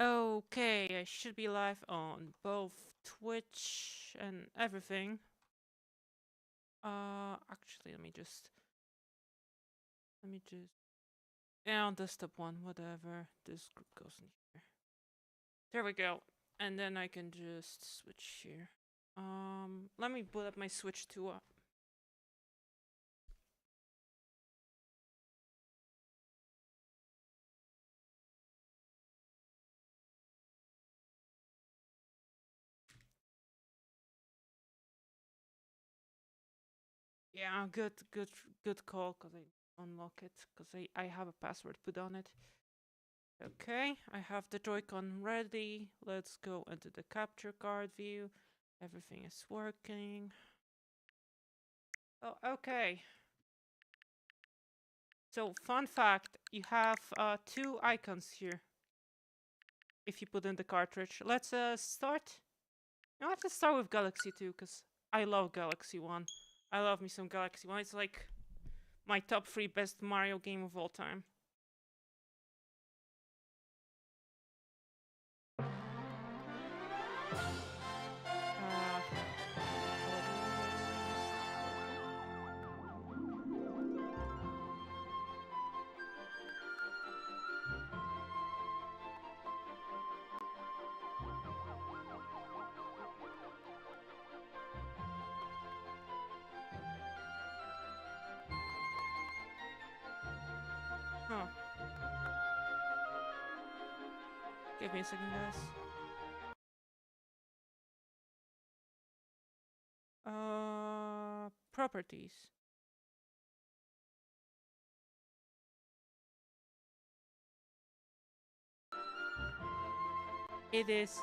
Okay, I should be live on both Twitch and everything. Actually, let me just yeah, on desktop one, whatever. This group goes in here. There we go. And then I can just switch here. Let me put up my Switch 2 up. Yeah, good call, because I unlock it, because I have a password put on it. Okay, I have the Joy-Con ready. Let's go into the capture card view. Everything is working. Oh, okay. So, fun fact, you have two icons here if you put in the cartridge. Let's start. You know what? Let's start with Galaxy 2, because I love Galaxy 1. I love me some Galaxy 1. It's like my top 3 best Mario game of all time. Huh. Give me a second, guys. Properties. It is.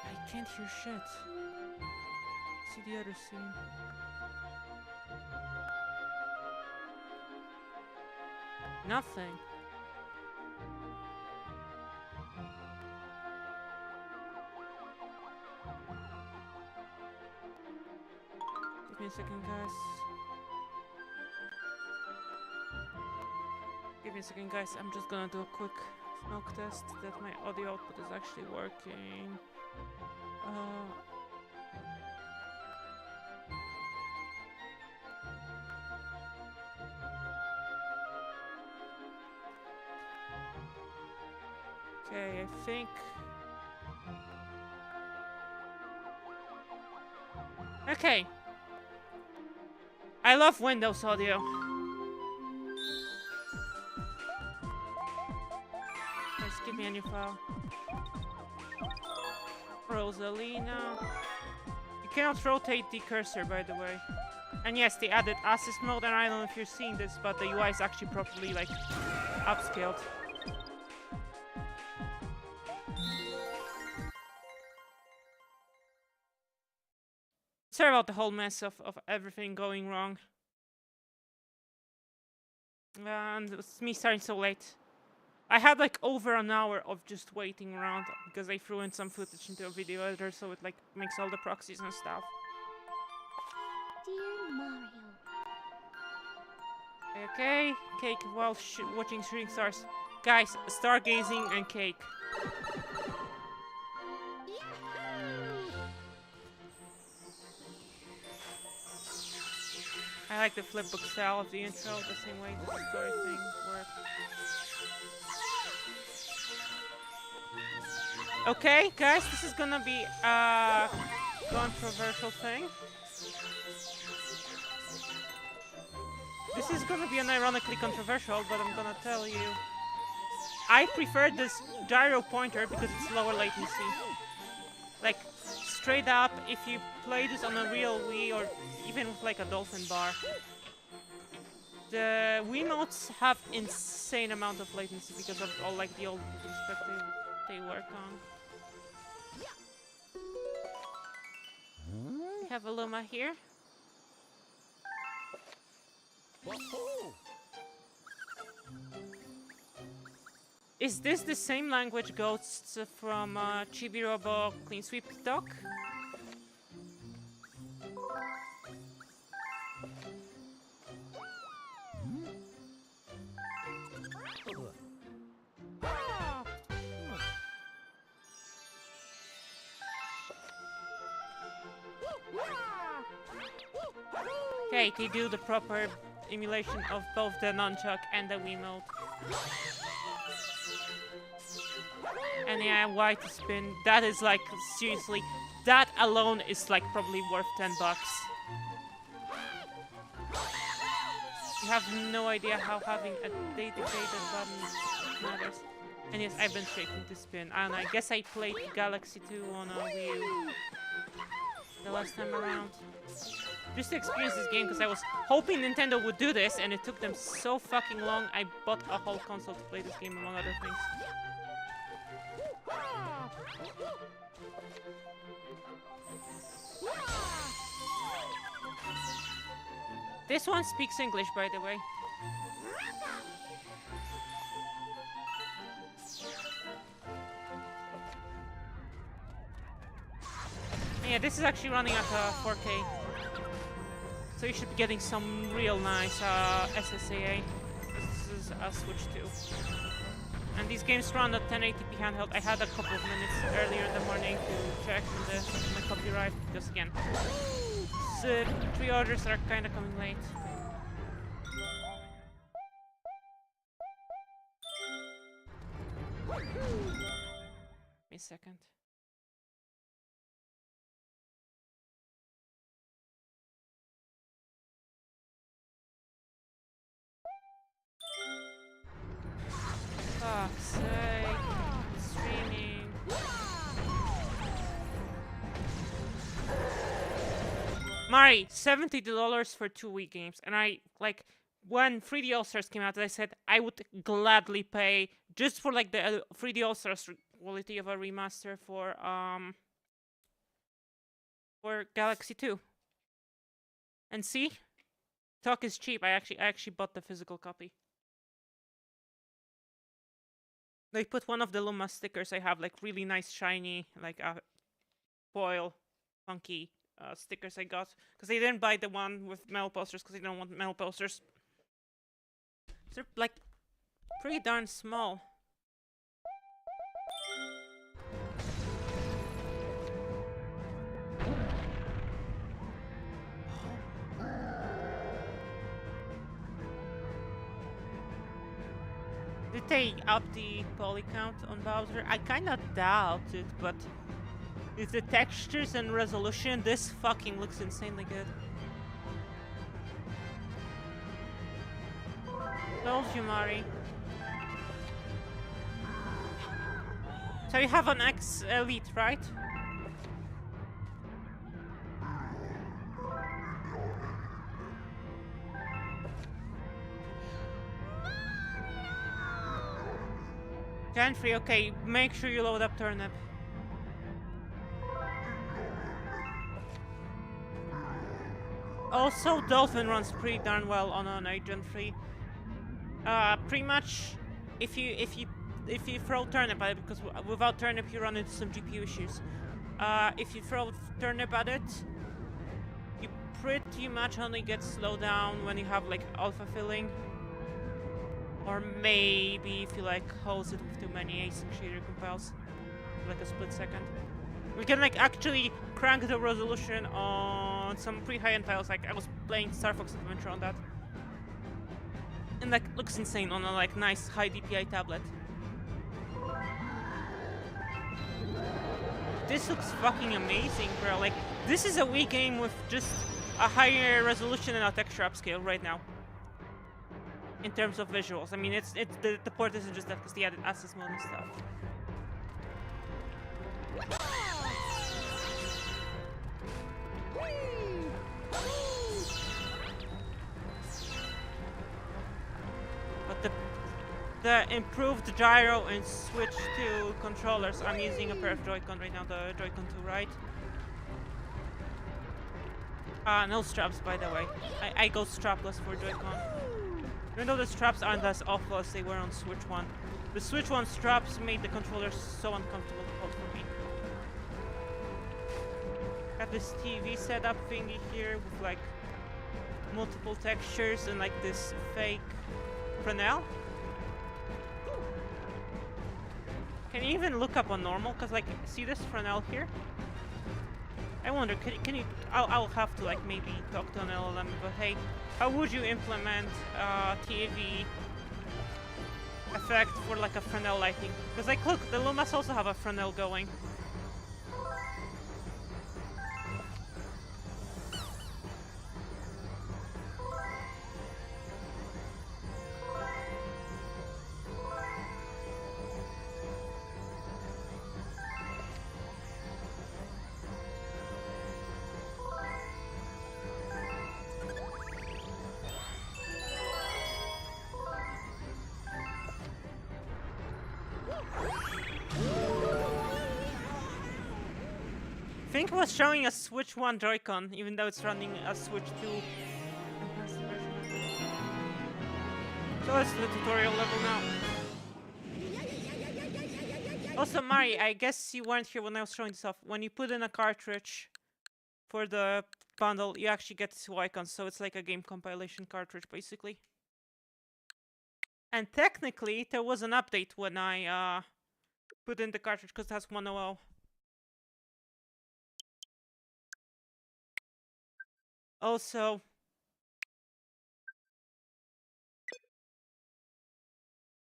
I can't hear shit. See the other scene. Nothing. Give me a second, guys. Give me a second, guys. I'm just gonna do a quick smoke test that my audio output is actually working. Okay, I think... Okay. I love Windows audio. Guys, give me a new file. Rosalina. You cannot rotate the cursor, by the way. And yes, they added assist mode, and I don't know if you're seeing this, but the UI is actually properly, like, upscaled. Sorry about the whole mess of everything going wrong. And it's me starting so late. I had like over an hour of just waiting around because I threw in some footage into a video editor, so it like makes all the proxies and stuff. Dear Mario. Okay, cake while watching shooting stars. Guys, stargazing and cake. I like the flipbook style of the intro, the same way the story thing works. Okay, guys, this is gonna be a controversial thing. This is gonna be unironically controversial, but I'm gonna tell you. I prefer this gyro pointer because it's lower latency. Like, straight up, if you play this on a real Wii or even with like a dolphin bar, the Wiimotes have insane amount of latency because of all like the old perspective they work on. We have a Luma here. Is this the same language ghosts from Chibi Robo Clean Sweep Doc? Okay, they do the proper emulation of both the nunchuck and the Wiimote. And yeah, why to spin? That is like, seriously, that alone is like probably worth $10. You have no idea how having a dedicated button matters. And yes, I've been shaking to spin. And I guess I played Galaxy 2 on a Wii U the last time around. Just to experience this game, because I was hoping Nintendo would do this, and it took them so fucking long. I bought a whole console to play this game, among other things. This one speaks English, by the way. Yeah, this is actually running at 4K. So you should be getting some real nice SSAA. This is a Switch 2. And these games run at 1080p handheld. I had a couple of minutes earlier in the morning to check my copyright, because again, pre-orders are kind of coming late. Wait a second. Fuck's sake. Streaming. Mari, $70 for 2 Wii games. And I, like, when 3D All-Stars came out, I said I would gladly pay just for, like, the 3D All-Stars quality of a remaster for Galaxy 2. And see? Talk is cheap. I actually bought the physical copy. They put one of the Luma stickers I have, like, really nice, shiny, like, foil, funky stickers I got. Because they didn't buy the one with metal posters, because they don't want metal posters. They're, like, pretty darn small. Did they up the poly count on Bowser? I kinda doubt it, but with the textures and resolution, this fucking looks insanely good. Told you, Mari. So you have an X Elite, right? Gen 3, okay, make sure you load up Turnip. Also, Dolphin runs pretty darn well on an Gen 3. Pretty much, if you throw Turnip at it, because without Turnip you run into some GPU issues. If you throw Turnip at it, you pretty much only get slowed down when you have, like, alpha filling. Or maybe if you, like, hose it with too many async shader compiles, like a split second. We can, like, actually crank the resolution on some pretty high-end files. Like, I was playing Star Fox Adventure on that. And, like, looks insane on a, like, nice high DPI tablet. This looks fucking amazing, bro. Like, this is a Wii game with just a higher resolution and a texture upscale right now. In terms of visuals, I mean, it's the port isn't just that because they added assist mode and stuff. But the improved gyro and Switch 2 controllers. I'm using a pair of Joy-Con right now, the Joy-Con 2, right? No straps, by the way. I go strapless for Joy-Con. Even though the straps aren't as awful as they were on Switch 1. The Switch 1 straps made the controller so uncomfortable to hold for me. Got this TV setup thingy here with, like, multiple textures and, like, this fake Fresnel. Can you even look up on normal? Because, like, see this Fresnel here? I wonder, can you? I'll have to like maybe talk to an LLM. But hey, how would you implement TV effect for like a Fresnel lighting? Because like, look, the Lumas also have a Fresnel going. I think it was showing a Switch 1 Joy-Con, even though it's running a Switch 2. So that's the tutorial level now. Also, Mari, I guess you weren't here when I was showing this off. When you put in a cartridge for the bundle, you actually get two icons, so it's like a game compilation cartridge, basically. And technically, there was an update when I put in the cartridge, because it has 1.0. Also,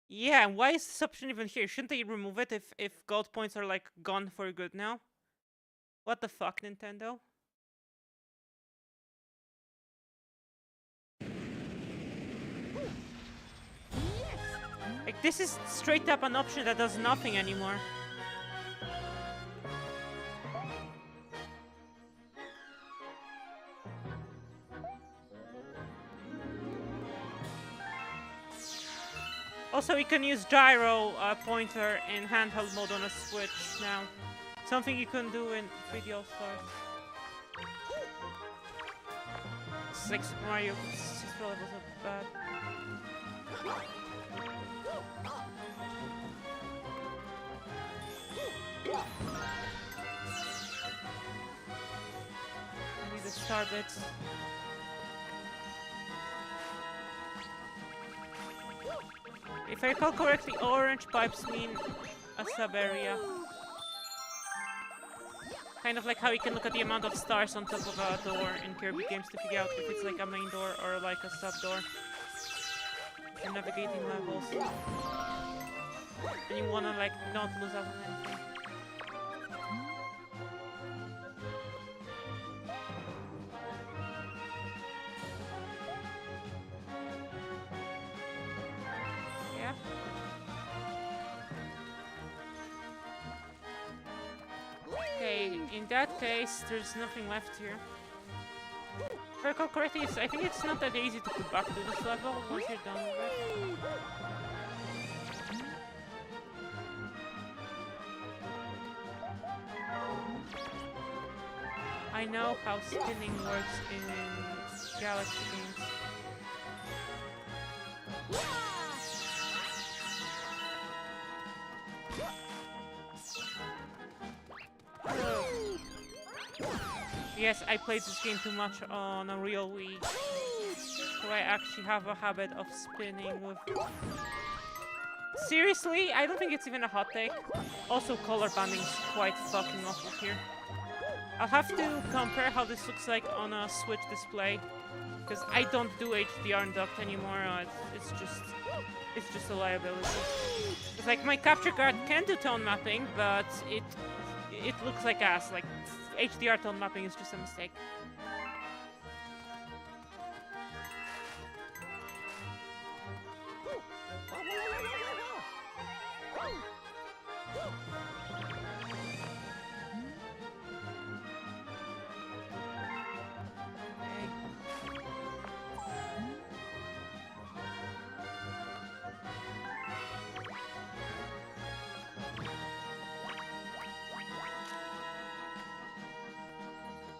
yeah, why is this option even here? Shouldn't they remove it if gold points are like gone for good now? What the fuck, Nintendo? Like, this is straight up an option that does nothing anymore. Also, you can use gyro pointer in handheld mode on a Switch now. Something you couldn't do in 3D All-Stars. It's like Super Mario 64 levels of bad. I need the star bits. If I recall correctly, orange pipes mean a sub-area. Kind of like how you can look at the amount of stars on top of a door in Kirby games to figure out if it's like a main door or like a sub-door. You're navigating levels. And you wanna like not lose out on anything. Yeah. Okay, in that case, there's nothing left here. If I recall correctly, I think it's not that easy to go back to this level once you're done with it. I know how spinning works in Galaxy games. Yes, I played this game too much on a real Wii. So I actually have a habit of spinning with... Seriously? I don't think it's even a hot take. Also, color banding is quite fucking awful here. I'll have to compare how this looks like on a Switch display. Because I don't do HDR in docked anymore. It's just a liability. It's like my capture card can do tone mapping, but it looks like ass. Like HDR tone mapping is just a mistake.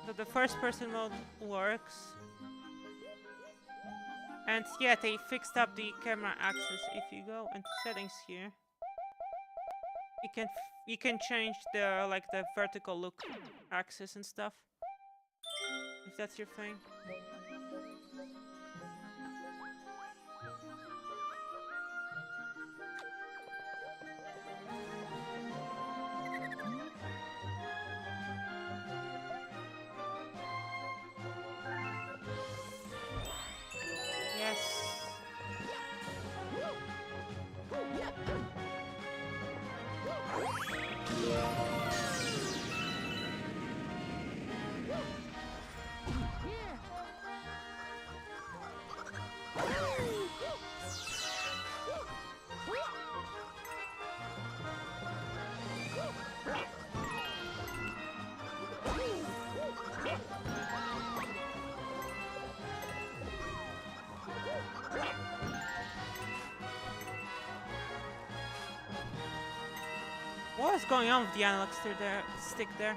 So the first person mode works. And yeah, they fixed up the camera axis. If you go into settings here, you can change the like the vertical look axis and stuff. If that's your thing. What is going on with the analog stick there?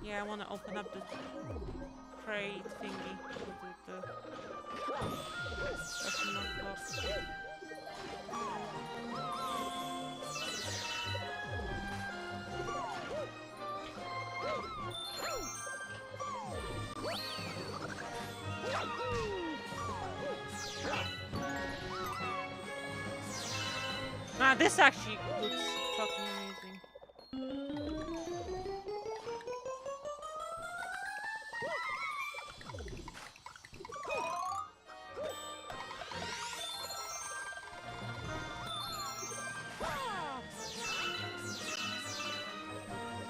Yeah, I want to open up the crate thingy. That's not locked. Nah, this actually looks fucking amazing.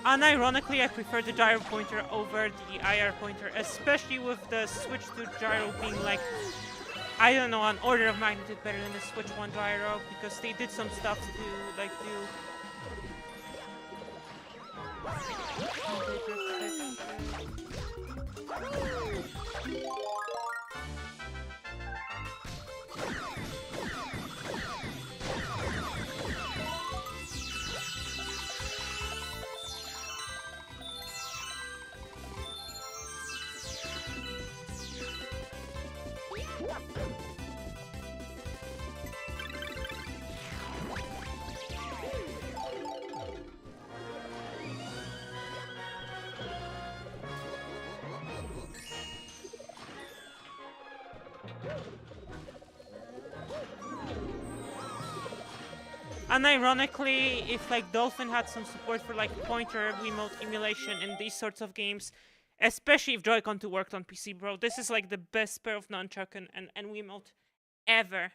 Unironically, I prefer the gyro pointer over the IR pointer, especially with the switch to gyro being like, I don't know, an order of magnitude better than the switch 1 gyro, because they did some stuff to like do Unironically, if like Dolphin had some support for like pointer Wiimote emulation in these sorts of games, especially if Joy-Con 2 worked on PC, bro, this is like the best pair of nunchuck and Wiimote ever.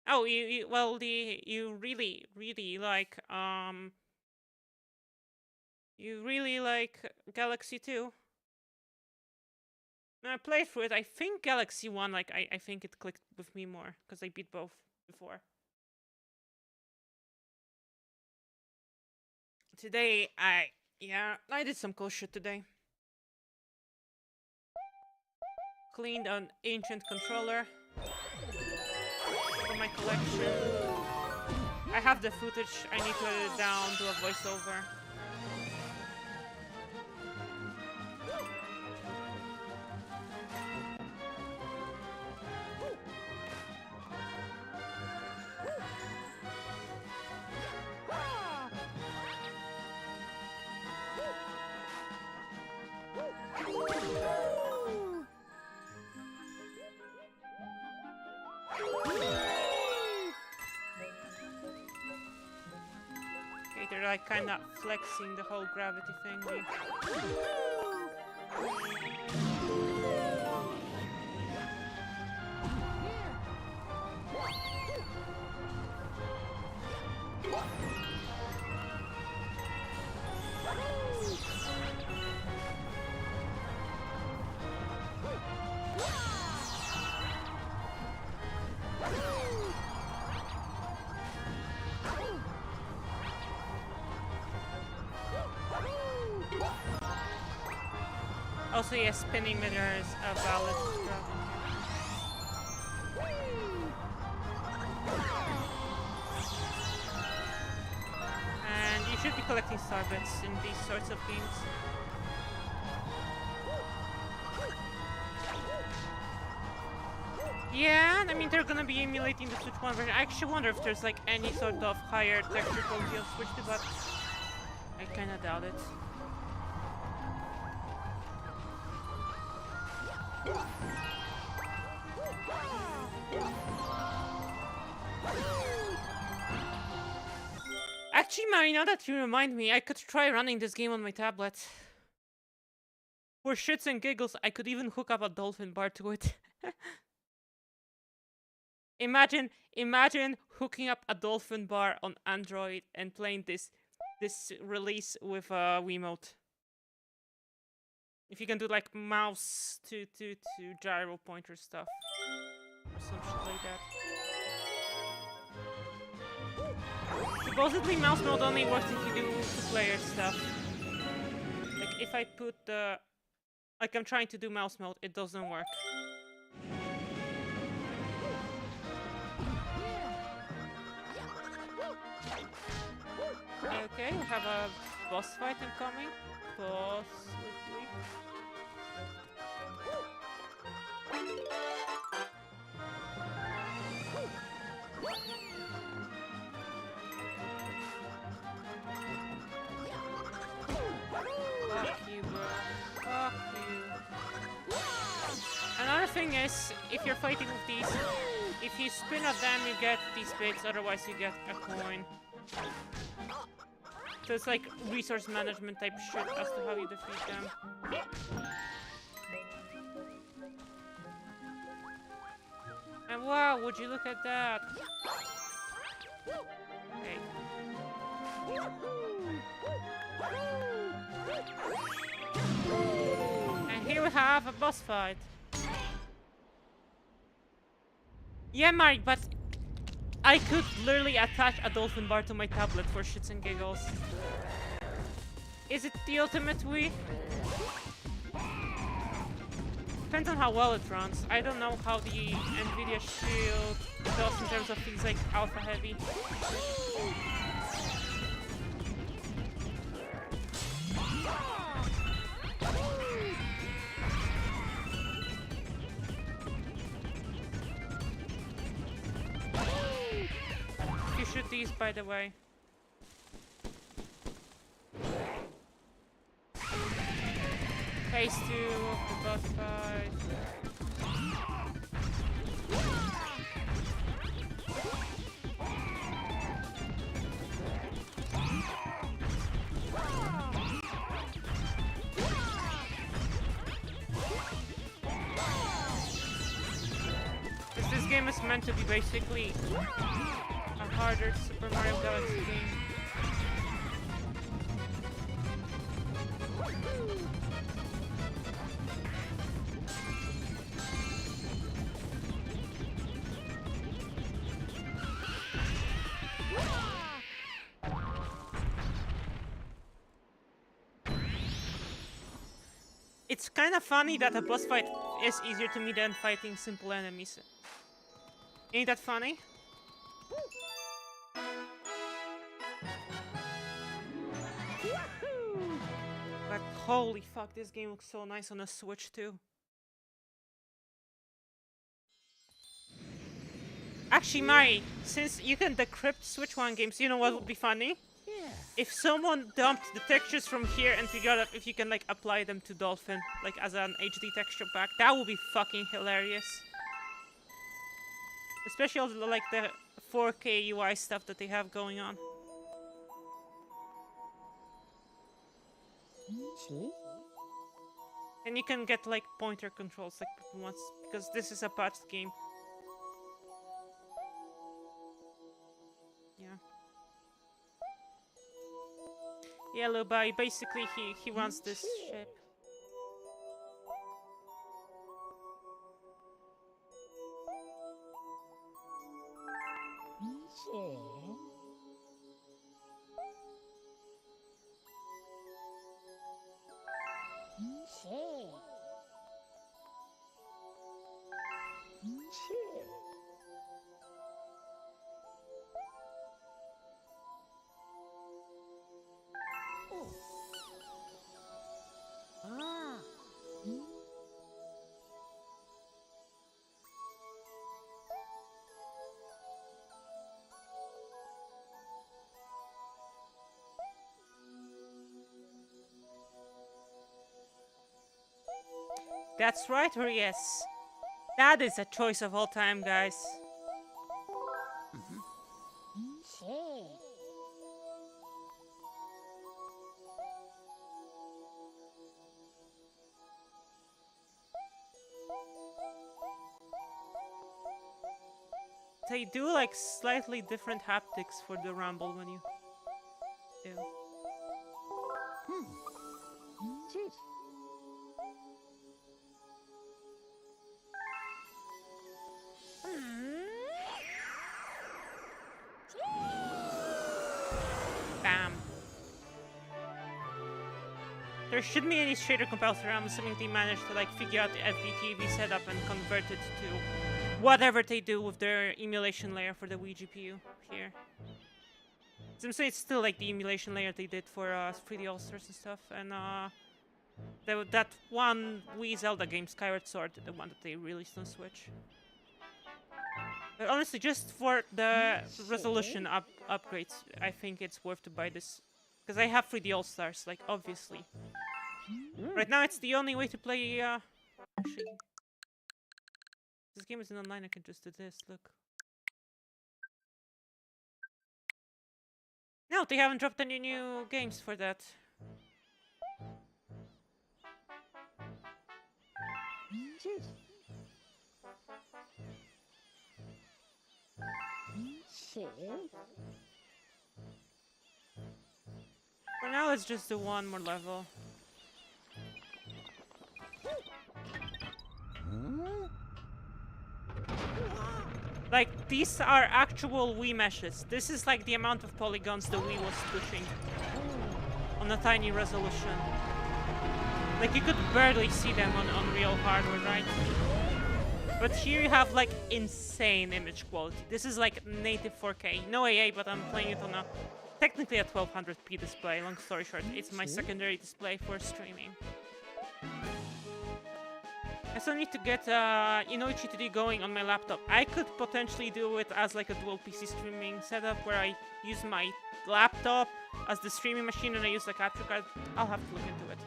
Oh, you really like you really like Galaxy 2. When I played through it, I think Galaxy 1, like I think it clicked with me more because I beat both before. Today, I did some cool shit today. Cleaned an ancient controller for my collection. I have the footage, I need to edit it down, do a voiceover. They're like kind of flexing the whole gravity thing. Also, yes, spinning mirror is a valid problem. And you should be collecting star bits in these sorts of games. Yeah, I mean, they're gonna be emulating the Switch 1 version. I actually wonder if there's like any sort of higher texture quality on Switch 2, but I kinda doubt it. Actually, Mary, now that you remind me, I could try running this game on my tablet. For shits and giggles, I could even hook up a dolphin bar to it. Imagine hooking up a dolphin bar on Android and playing this release with a Wiimote. If you can do like mouse to gyro pointer stuff or some shit like that. Supposedly mouse mode only works if you do two-player stuff. Like if I put the... Like I'm trying to do mouse mode, it doesn't work. Okay, we have a boss fight incoming. Possibly. Fuck you, bro. Fuck you. Another thing is, if you're fighting with these, if you spin at them, you get these bits, otherwise you get a coin. So it's like resource management type shit as to how you defeat them. And wow, would you look at that? Okay. And here we have a boss fight. Yeah, Mark, but I could literally attach a dolphin bar to my tablet for shits and giggles. Is it the ultimate Wii? Depends on how well it runs. I don't know how the Nvidia Shield does in terms of things like alpha heavy. You shoot these, by the way. Phase 2 of the boss fight. This game is meant to be basically a harder Super Mario Galaxy game. It's kind of funny that a boss fight is easier to me than fighting simple enemies. Ain't that funny? But holy fuck, this game looks so nice on a Switch too. Actually, Mari, since you can decrypt Switch 1 games, you know what would be funny? If someone dumped the textures from here and figured out if you can like apply them to Dolphin, like as an HD texture pack, that would be fucking hilarious. Especially all the, like the 4K UI stuff that they have going on. And you can get like pointer controls like once because this is a patched game. Yeah. Yeah, Lubai, basically he runs this ship. That's right, or yes. That is a choice of all time, guys. They do like slightly different haptics for the rumble when you do. Bam. There shouldn't be any shader compiler. I'm assuming they managed to like figure out the FBTV setup and convert it to whatever they do with their emulation layer for the Wii GPU here. I'm saying it's still like the emulation layer they did for 3D All-Stars and stuff, and that one Wii Zelda game, Skyward Sword, the one that they released on Switch. But honestly, just for the resolution upgrades, I think it's worth to buy this. Because I have 3D All-Stars, like, obviously. Right now, it's the only way to play, actually... This game isn't online, I can just do this, look. No, they haven't dropped any new games for that. For now, let's just do one more level. Like, these are actual Wii meshes. This is like the amount of polygons the Wii was pushing on a tiny resolution. Like, you could barely see them on real hardware, right? But here you have, like, insane image quality. This is, like, native 4K. No AA, but I'm playing it on a... technically a 1200p display. Long story short, it's my secondary display for streaming. I still need to get Inoichi 2D going on my laptop. I could potentially do it as like a dual PC streaming setup where I use my laptop as the streaming machine and I use the capture card. I'll have to look into it.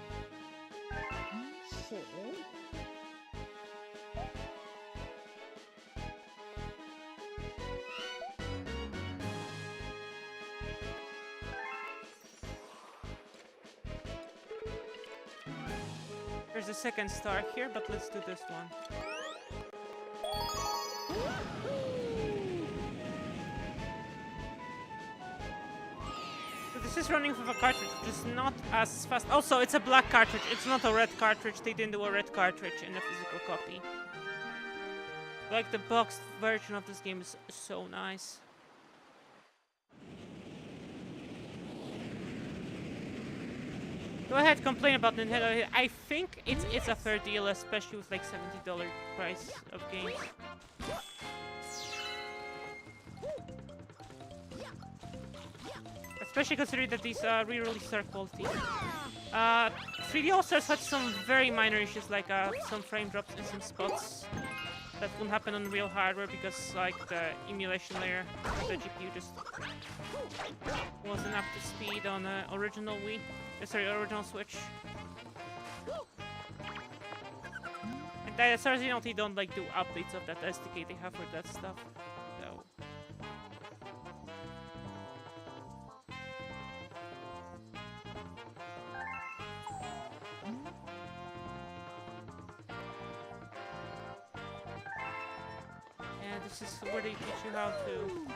There's a second star here, but let's do this one. So this is running with a cartridge, just not as fast. Also, it's a black cartridge, it's not a red cartridge. They didn't do a red cartridge in the physical copy. Like, the boxed version of this game is so nice. Go ahead, complain about Nintendo. I think it's a fair deal, especially with like $70 price of games. Especially considering that these re-releases are quality. 3D All-Stars had some very minor issues, like some frame drops in some spots that wouldn't happen on real hardware because like the emulation layer of the GPU just wasn't up to speed on original Wii. Sorry, original Switch. And as far as you know, they don't like do updates of that SDK they have for that stuff. So. Yeah, this is where they teach you how to.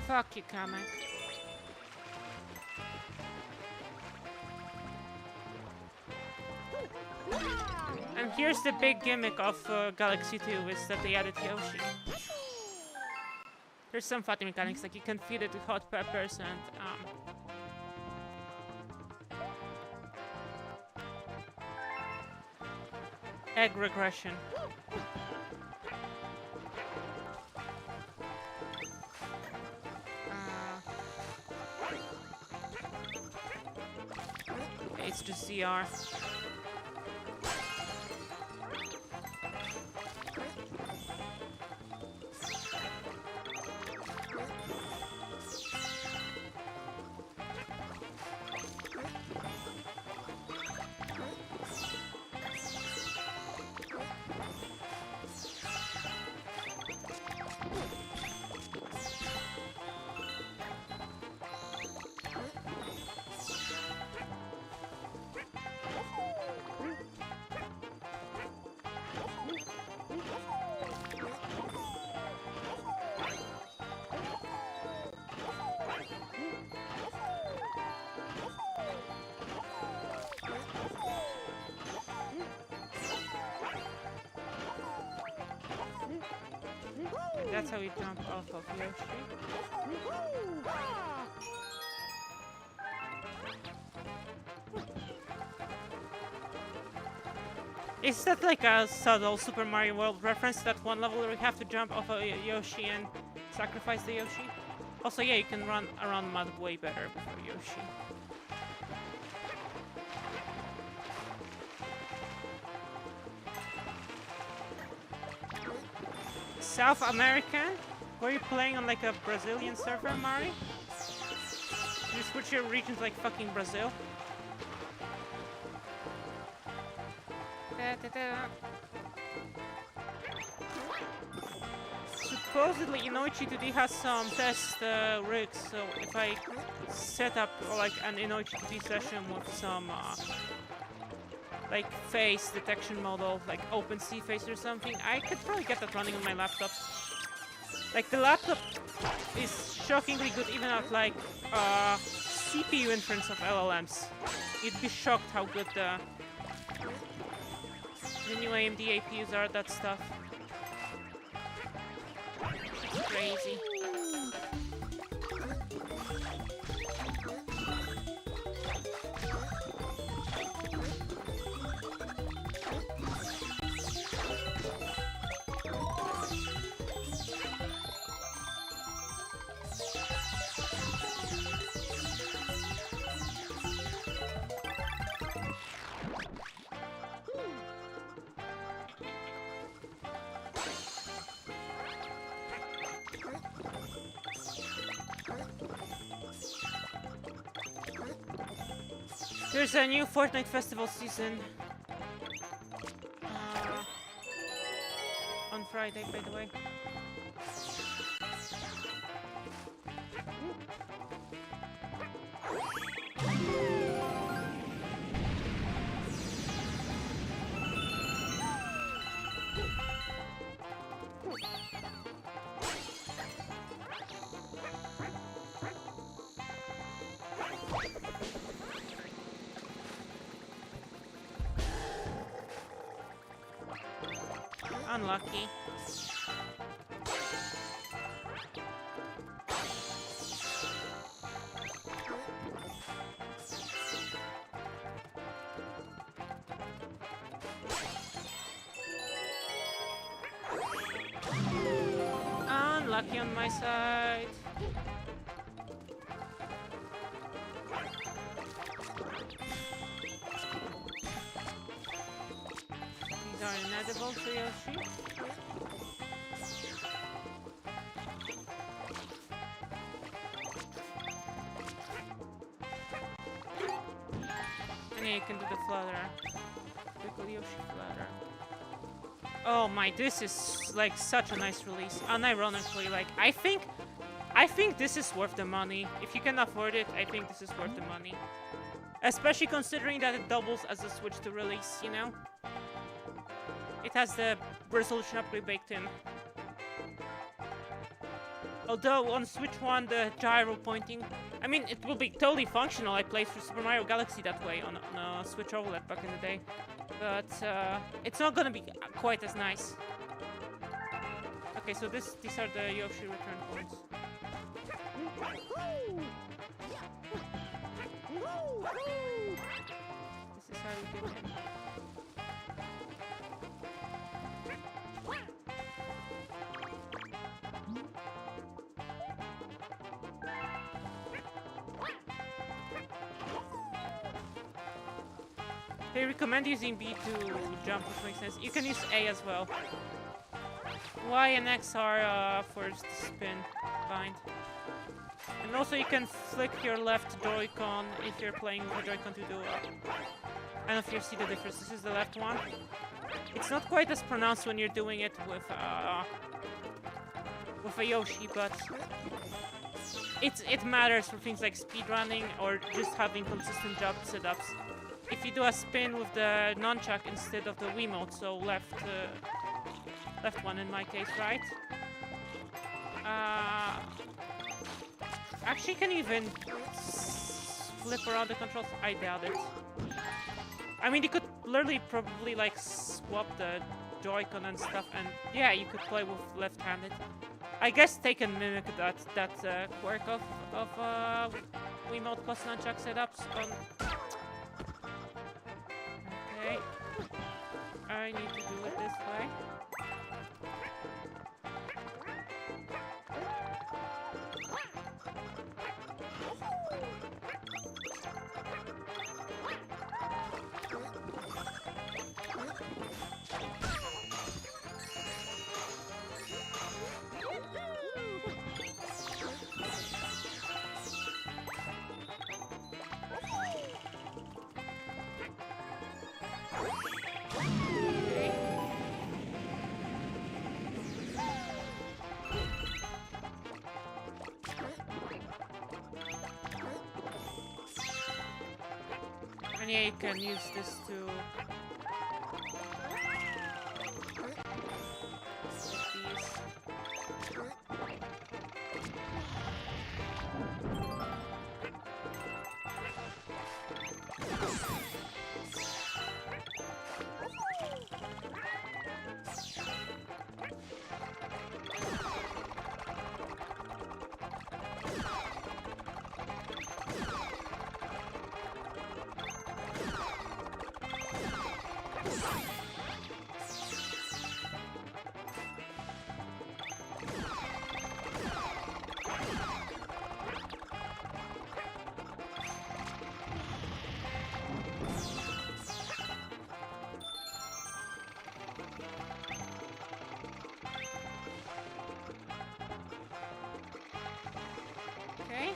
Fuck you, comic. And here's the big gimmick of Galaxy 2 is that they added Yoshi. There's some funny mechanics, like you can feed it with hot peppers and egg regression. It's just ZR. That's how you jump off of Yoshi. Is that like a subtle Super Mario World reference? That one level where you have to jump off a Yoshi and sacrifice the Yoshi? Also, yeah, you can run around mud way better before Yoshi. South American? Were you playing on like a Brazilian server, Mari? You switch your regions like fucking Brazil? Supposedly Inoichi 2D has some test rigs, so if I set up like an Inoichi 2D session with some like face detection model, like OpenSea face or something, I could probably get that running on my laptop. Like the laptop is shockingly good even at like CPU inference of LLMs. You'd be shocked how good the new AMD APUs are at that stuff. It's crazy. There's a new Fortnite festival season on Friday, by the way. Unlucky. Unlucky on my side. These are inedible to Yoshi. And you can do the flutter. Quickly Yoshi flutter. Oh my, this is like such a nice release. Unironically, like I think this is worth the money. If you can afford it, I think this is worth the money. Especially considering that it doubles as a Switch 2 release, you know? It has the resolution upgrade baked in. Although on Switch 1 the gyro pointing, I mean it will be totally functional. I played through Super Mario Galaxy that way on a Switch OLED back in the day. But it's not gonna be quite as nice. Okay, so these are the Yoshi return points. This is how you get him. They recommend using B to jump, which makes sense. You can use A as well. Y and X are for the spin bind. And also you can flick your left Joy-Con if you're playing with a Joy-Con to do I don't know if you see the difference. This is the left one. It's not quite as pronounced when you're doing it with a Yoshi, but it matters for things like speedrunning or just having consistent jump setups. If you do a spin with the nunchuck instead of the Wiimote, so left one in my case, right? Actually, can you even flip around the controls? I doubt it. I mean, you could literally probably like swap the Joy-Con and stuff, and yeah, you could play with left-handed. I guess they can mimic that quirk of Wiimote plus nunchuck setups. Okay, I need to do it this way. And yeah, you can use this to okay.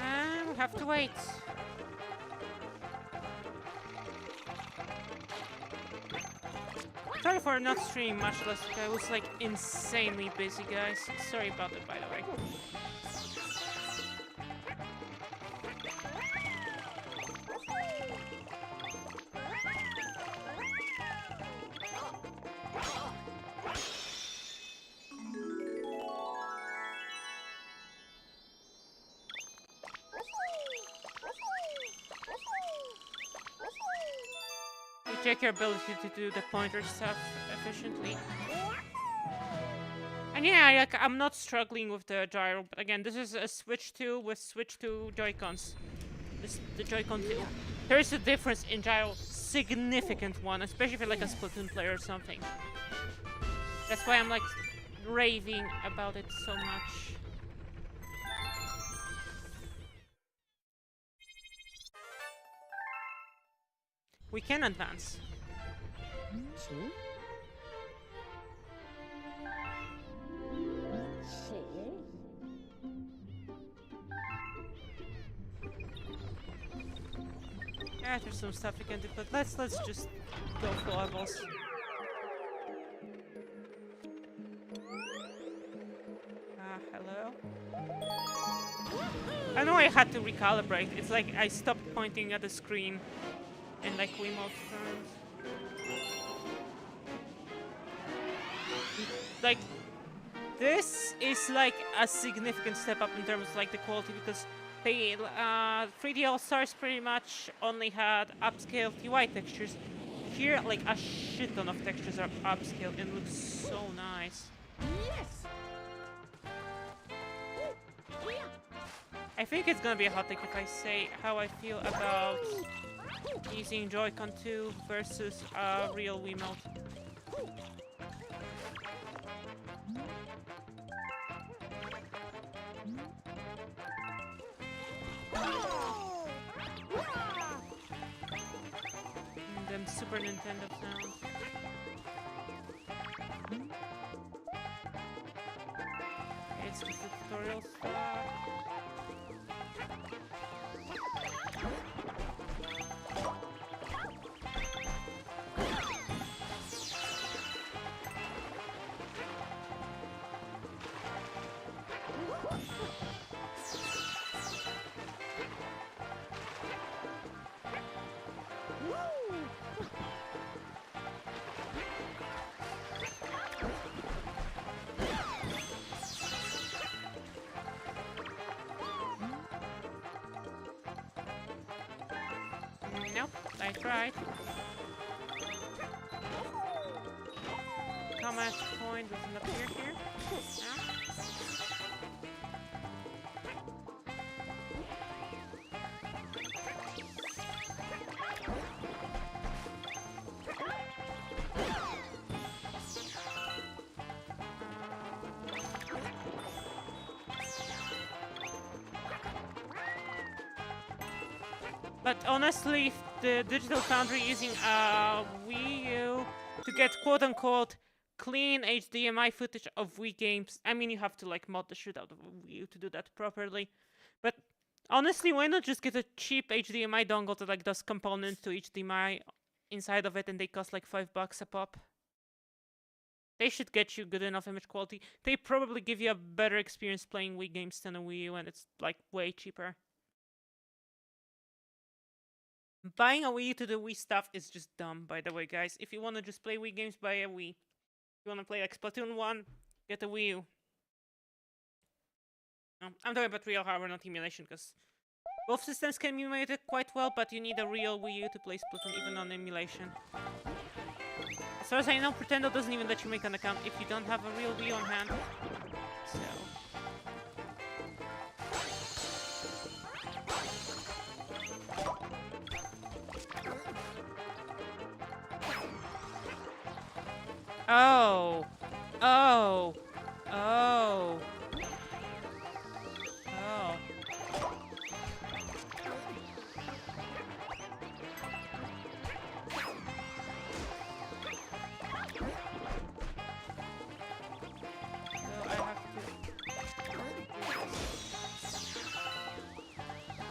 And we have to wait. Sorry for not streaming much less. I was like insanely busy, guys. Sorry about that, by the way. You check your ability to do the pointer stuff efficiently. And yeah, I'm not struggling with the gyro, but again, this is a Switch 2 with Switch 2 Joy-Cons. The Joy-Con 2. There is a difference in gyro, significant one, especially if you're like a Splatoon player or something. That's why I'm like raving about it so much. We can advance. Yeah, there's some stuff we can do, but let's just go for levels. Hello? I know I had to recalibrate. It's like I stopped pointing at the screen in like Wiimote terms. Like, this is like a significant step up in terms of like the quality, because they 3D All Stars pretty much only had upscaled UI textures. Here, like a shit ton of textures are upscaled and looks so nice. Yes. I think it's gonna be a hot take if I say how I feel about using Joy-Con 2 versus a real Wiimote. And them Super Nintendo sounds. It's just a tutorial stuff. I tried. Command point doesn't appear here. No? But honestly, if the Digital Foundry using Wii U to get quote-unquote clean HDMI footage of Wii games, I mean, you have to like mod the shit out of Wii U to do that properly. But honestly, why not just get a cheap HDMI dongle that like does components to HDMI inside of it, and they cost like $5 a pop? They should get you good enough image quality. They probably give you a better experience playing Wii games than a Wii U, and it's like way cheaper. Buying a Wii U to do Wii stuff is just dumb, by the way, guys. If you want to just play Wii games, buy a Wii. If you want to play like Splatoon 1, get a Wii U. No, I'm talking about real hardware, not emulation, because both systems can be emulated quite well, but you need a real Wii U to play Splatoon, even on emulation. As far as I know, Pretendo doesn't even let you make an account if you don't have a real Wii U on hand. So... Oh. Oh. Oh. Oh. So I have to...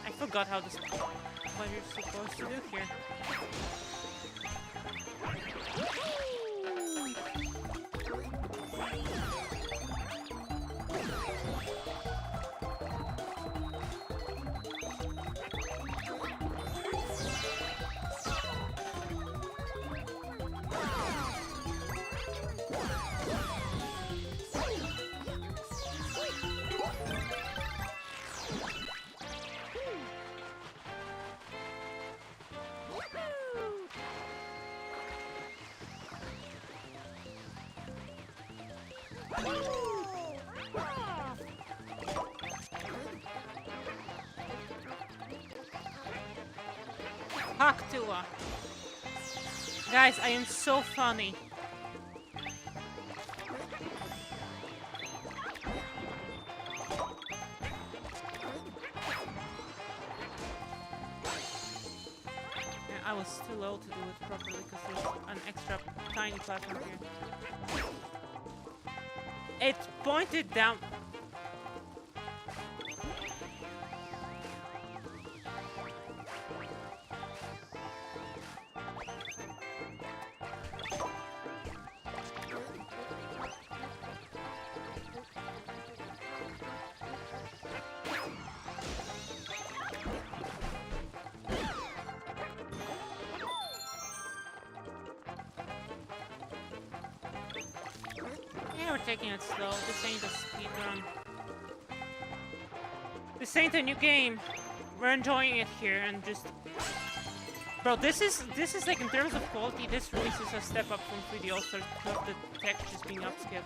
I forgot how this... what you're supposed to do here. Haktua. Guys, I am so funny. Yeah, I was too low to do it properly because there's an extra tiny platform here. It pointed down. Yeah, we're taking it slow. This ain't a speedrun. This ain't a new game. We're enjoying it here and just... Bro, this is like, in terms of quality, this release is a step up from 3D All-Stars because of the textures being upscaled.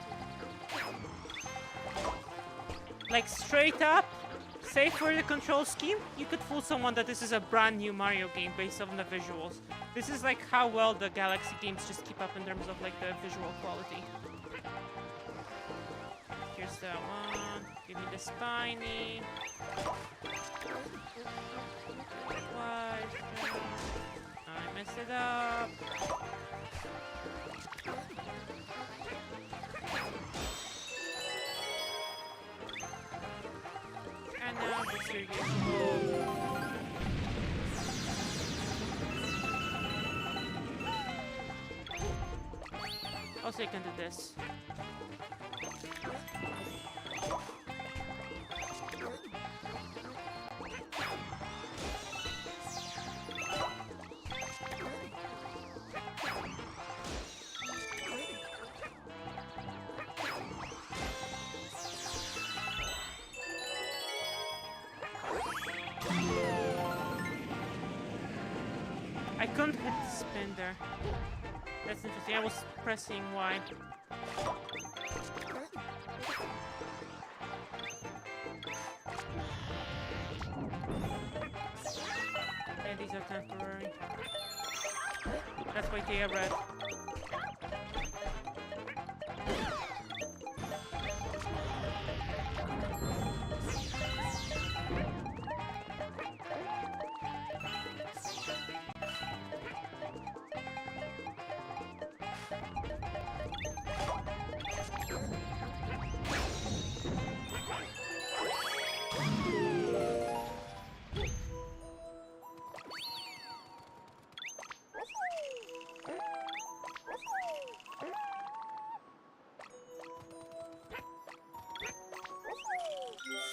Like, straight up, save for the control scheme, you could fool someone that this is a brand new Mario game based on the visuals. This is like how well the Galaxy games just keep up in terms of like the visual quality. Here's that one. Give me the spiny. I messed it up. And now the serious mode. Also, you can do this. I couldn't hit the spin there. That's interesting. I was pressing Y. And these are temporary. That's why they are red.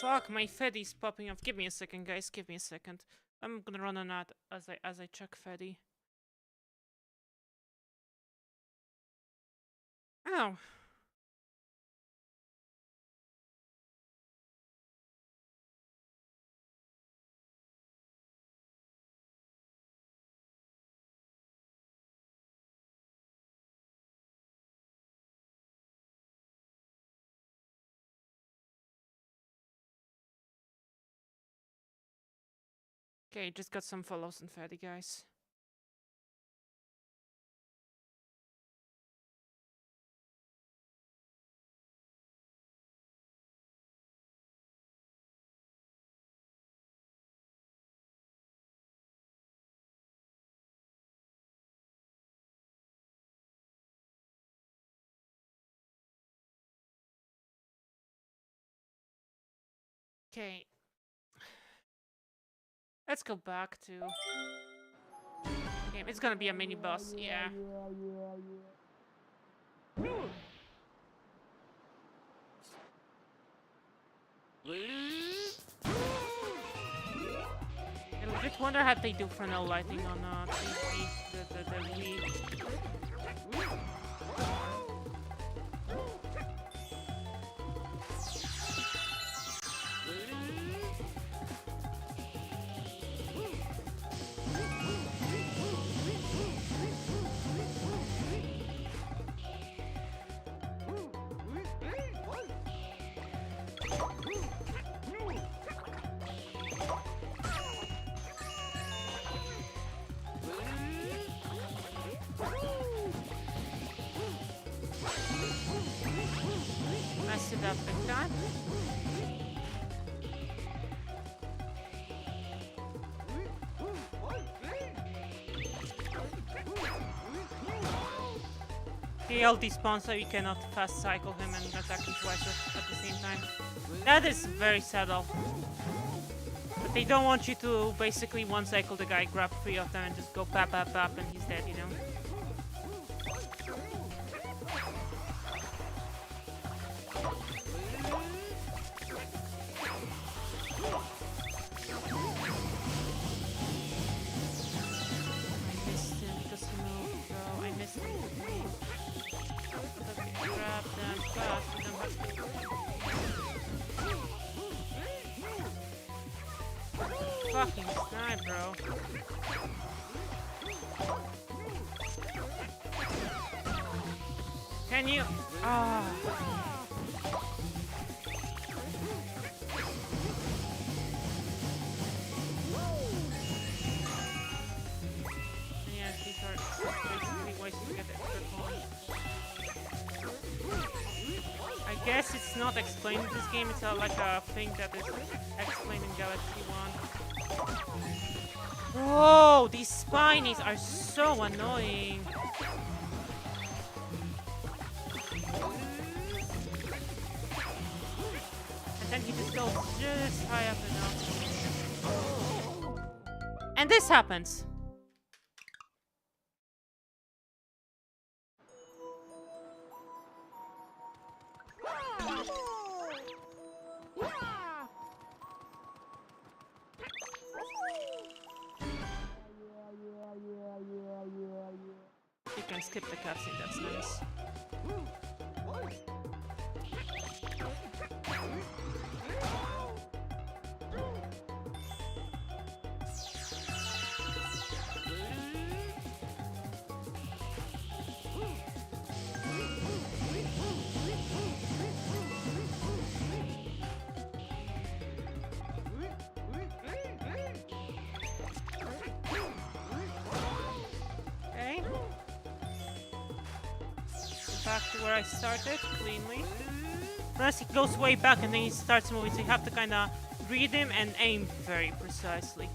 Fuck, my Feddy's popping up. Give me a second, guys. Give me a second. I'm gonna run an ad as I check Feddy. Ow. Okay, just got some follows on Feddy, guys. Okay. Let's go back to... Okay, it's gonna be a mini boss, yeah. I legit wonder how they do for no lighting on the Wii. Messed it up big time. He LD spawns so you cannot fast cycle him and attack him twice at the same time. That is very subtle. But they don't want you to basically one cycle the guy, grab 3 of them and just go bap bap bap and he's dead, you know? Fucking snipe, bro. Can you? Ah. Yeah, these are basically ways to get extra coins. I guess it's not explained in this game. It's like a thing that is explained in Galaxy 1. Whoa, these spinies are so annoying. And then he just goes just high up enough. And this happens. You can skip the cutscene, that's nice. back to where I started cleanly. Unless he goes way back and then he starts moving, so you have to kind of read him and aim very precisely.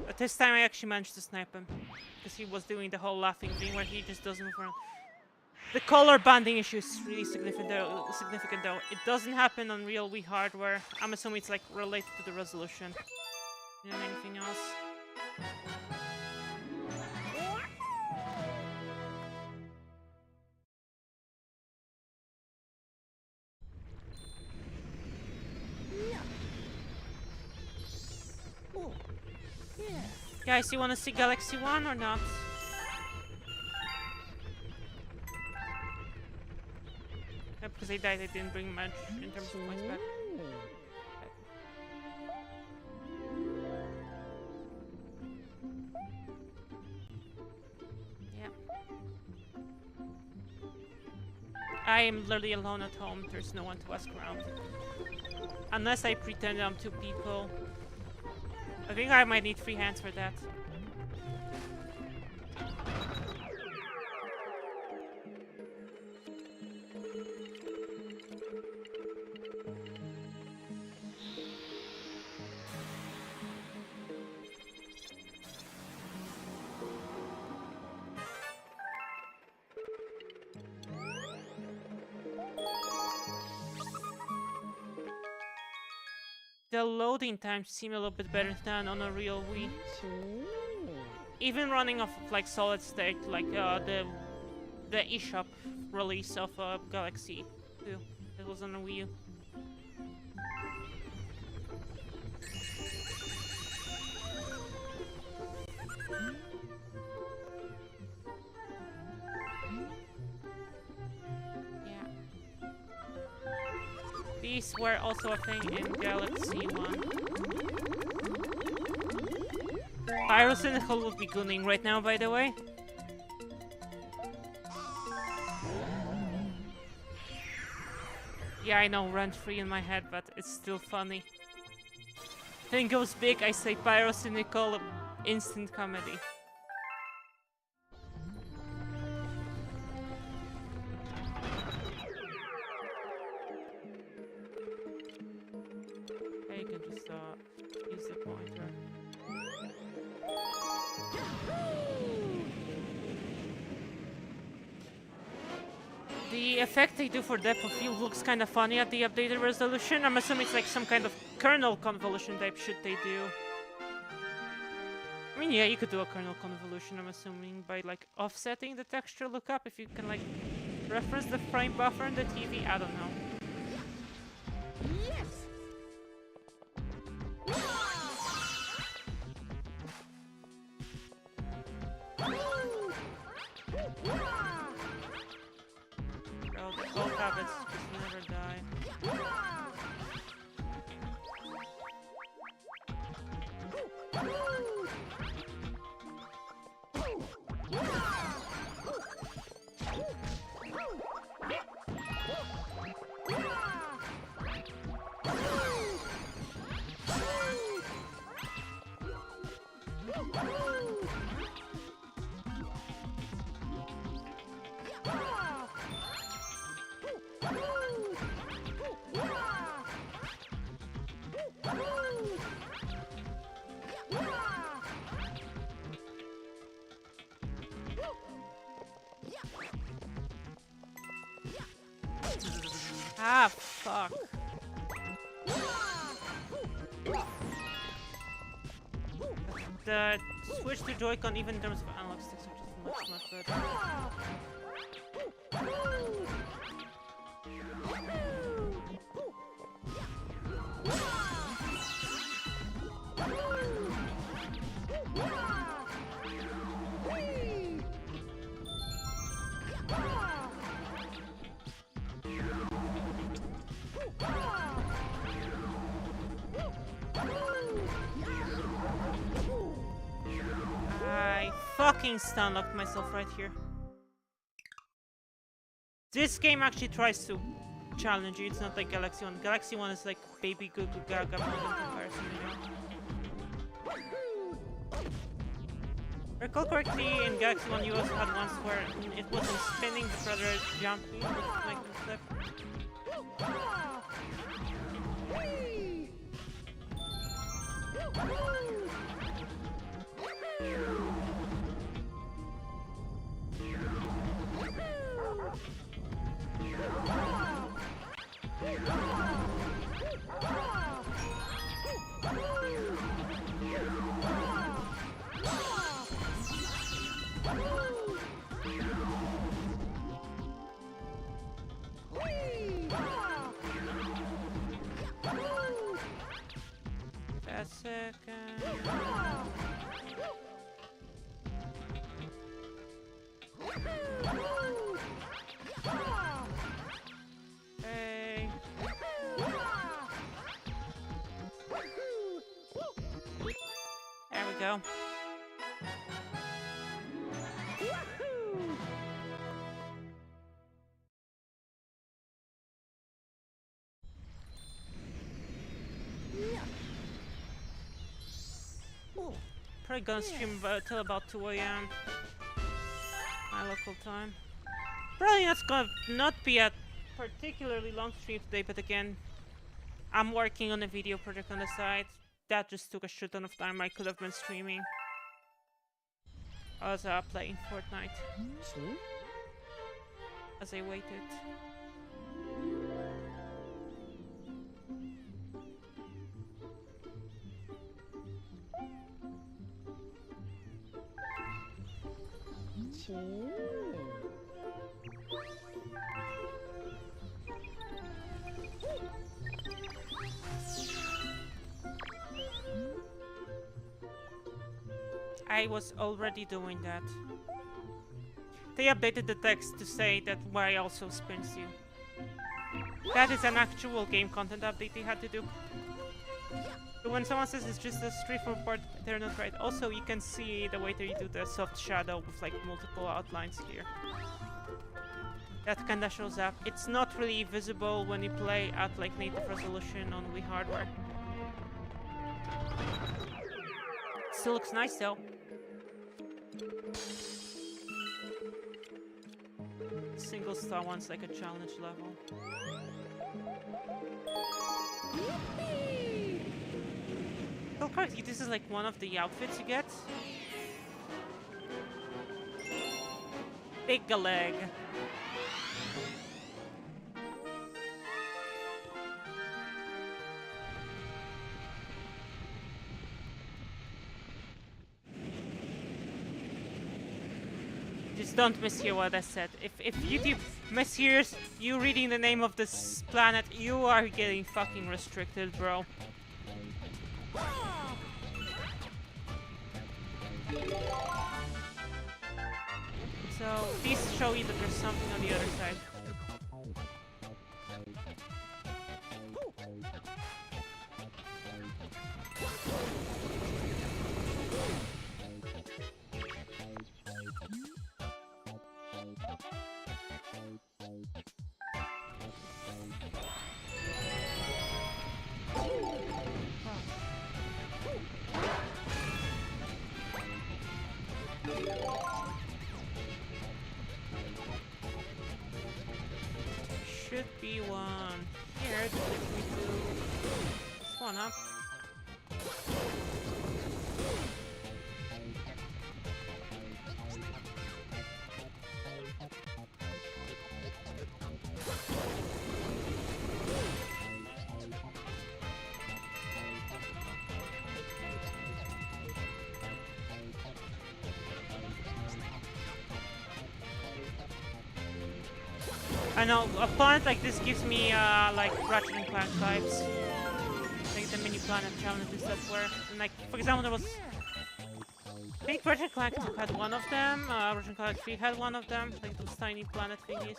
But this time I actually managed to snipe him, because he was doing the whole laughing thing where he just doesn't move around. The color banding issue is really significant though. It doesn't happen on real Wii hardware. I'm assuming it's like related to the resolution. You know anything else? Guys, you wanna see Galaxy 1 or not? Yeah, because they died, they didn't bring much in terms of points back. Yeah. I am literally alone at home, there's no one to ask around. Unless I pretend I'm two people. I think I might need 3 hands for that. The loading times seem a little bit better than on a real Wii. Even running off of like solid state, like the eShop release of Galaxy 2 that was on a Wii U. These were also a thing in Galaxy 1. Pyrocynical would be gooning right now, by the way. Yeah, I know, rent-free in my head, but it's still funny. Thing goes big, I say pyrocynical, instant comedy. Use the pointer. The effect they do for depth of field looks kind of funny at the updated resolution. I'm assuming it's like some kind of kernel convolution type shit they do. I mean, yeah, you could do a kernel convolution, I'm assuming, by like offsetting the texture lookup if you can like reference the frame buffer in the TV. I don't know. Yes. Bro, the gold habits just never die. Ah, fuck. The switch to Joy-Con, even in terms of analog sticks, which is much better. I fucking stun-locked myself right here. This game actually tries to challenge you. It's not like Galaxy 1. Galaxy 1 is like baby Goo Goo Gaga mode in comparison, you know? Recall correctly, in Galaxy 1 you also had ones where it wasn't spinning but rather jumping, which would make them flip. A second. Hey. There we go. Probably gonna stream till about 2 AM. My local time. Probably that's gonna not be a particularly long stream today, but again, I'm working on a video project on the side. That just took a shit ton of time. I could have been streaming. I was playing Fortnite. As I waited. I was already doing that. They updated the text to say that Y also spins you. That is an actual game content update they had to do. But when someone says it's just a straightforward part, they're not right. Also, you can see the way that you do the soft shadow with like multiple outlines here. That kinda shows up. It's not really visible when you play at like native resolution on Wii hardware. Still looks nice though. Single star one's like a challenge level. Oh, correct. This is like one of the outfits you get. Big leg. Just don't mishear what I said. If YouTube mishears you reading the name of this planet, you are getting fucking restricted, bro. So these show you that there's something on the other side. Should be one here that takes me to this one up. I know, a planet like this gives me, like, Ratchet and Clank vibes. Like the mini planet challenges that were. And, like, for example, there was... I think Ratchet and Clank 2 had one of them, Ratchet and Clank 3 had one of them, like those tiny planet thingies.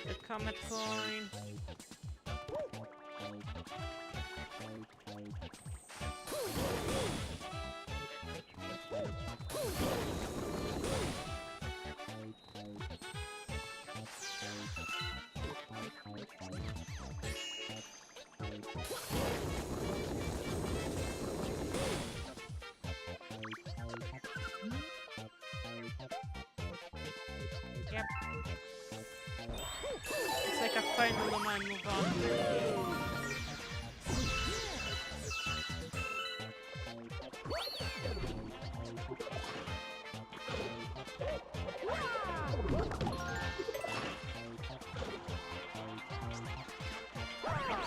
The comet coin. Yep. It's like a final domain move on.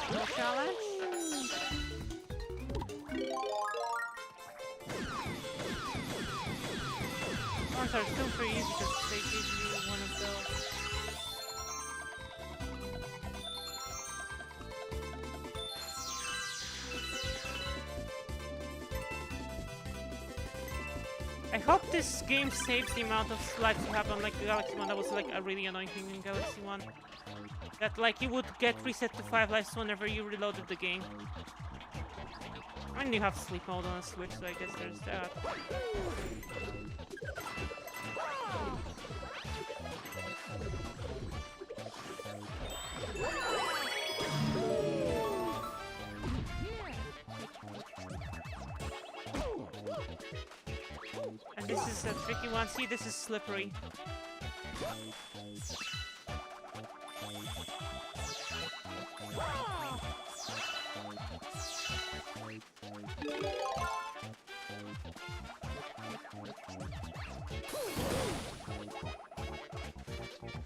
No challenge. Ones are still pretty easy because they give you one of those. I hope this game saves the amount of slides you have on like Galaxy 1. That was like a really annoying thing in Galaxy 1. That like you would get reset to 5 lives whenever you reloaded the game. I mean you have sleep mode on a Switch, so I guess there's that. And this is a tricky one. See, this is slippery.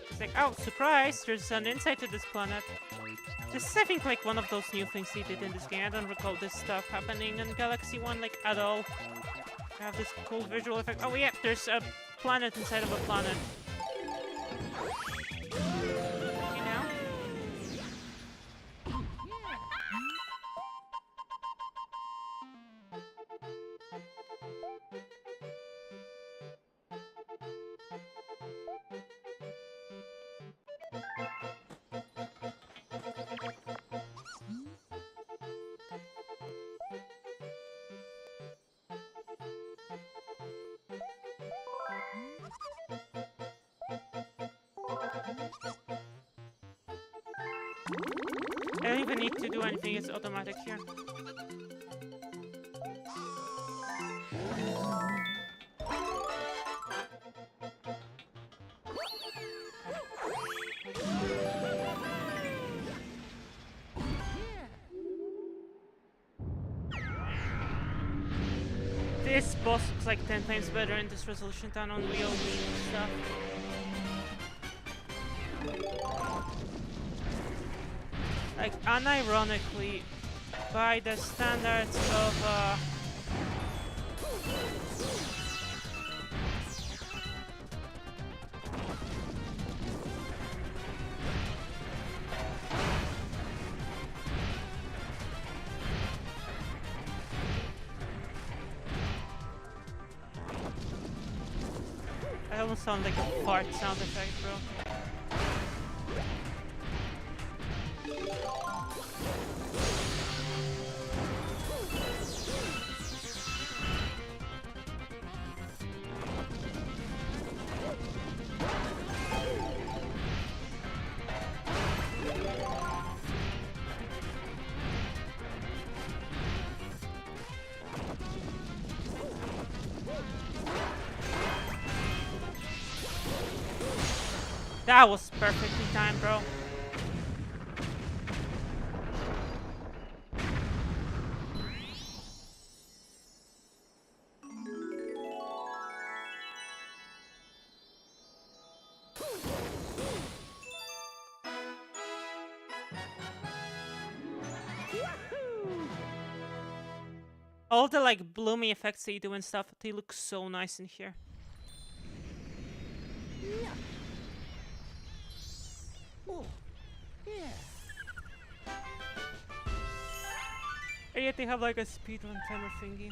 It's like, oh, surprise! There's an insight to this planet. This is, I think, like one of those new things he did in this game. I don't recall this stuff happening in Galaxy 1, like, at all. I have this cool visual effect. Oh, yeah, there's a planet inside of a planet. You know? I don't even need to do anything, it's automatic here. This boss looks like 10 times better in this resolution than on real stuff. Like, unironically, by the standards of, I almost sound like a fart sound effect, bro. That was perfectly timed, bro. All the like bloomy effects that you do and stuff, they look so nice in here. And yet they have like a speedrun timer thingy.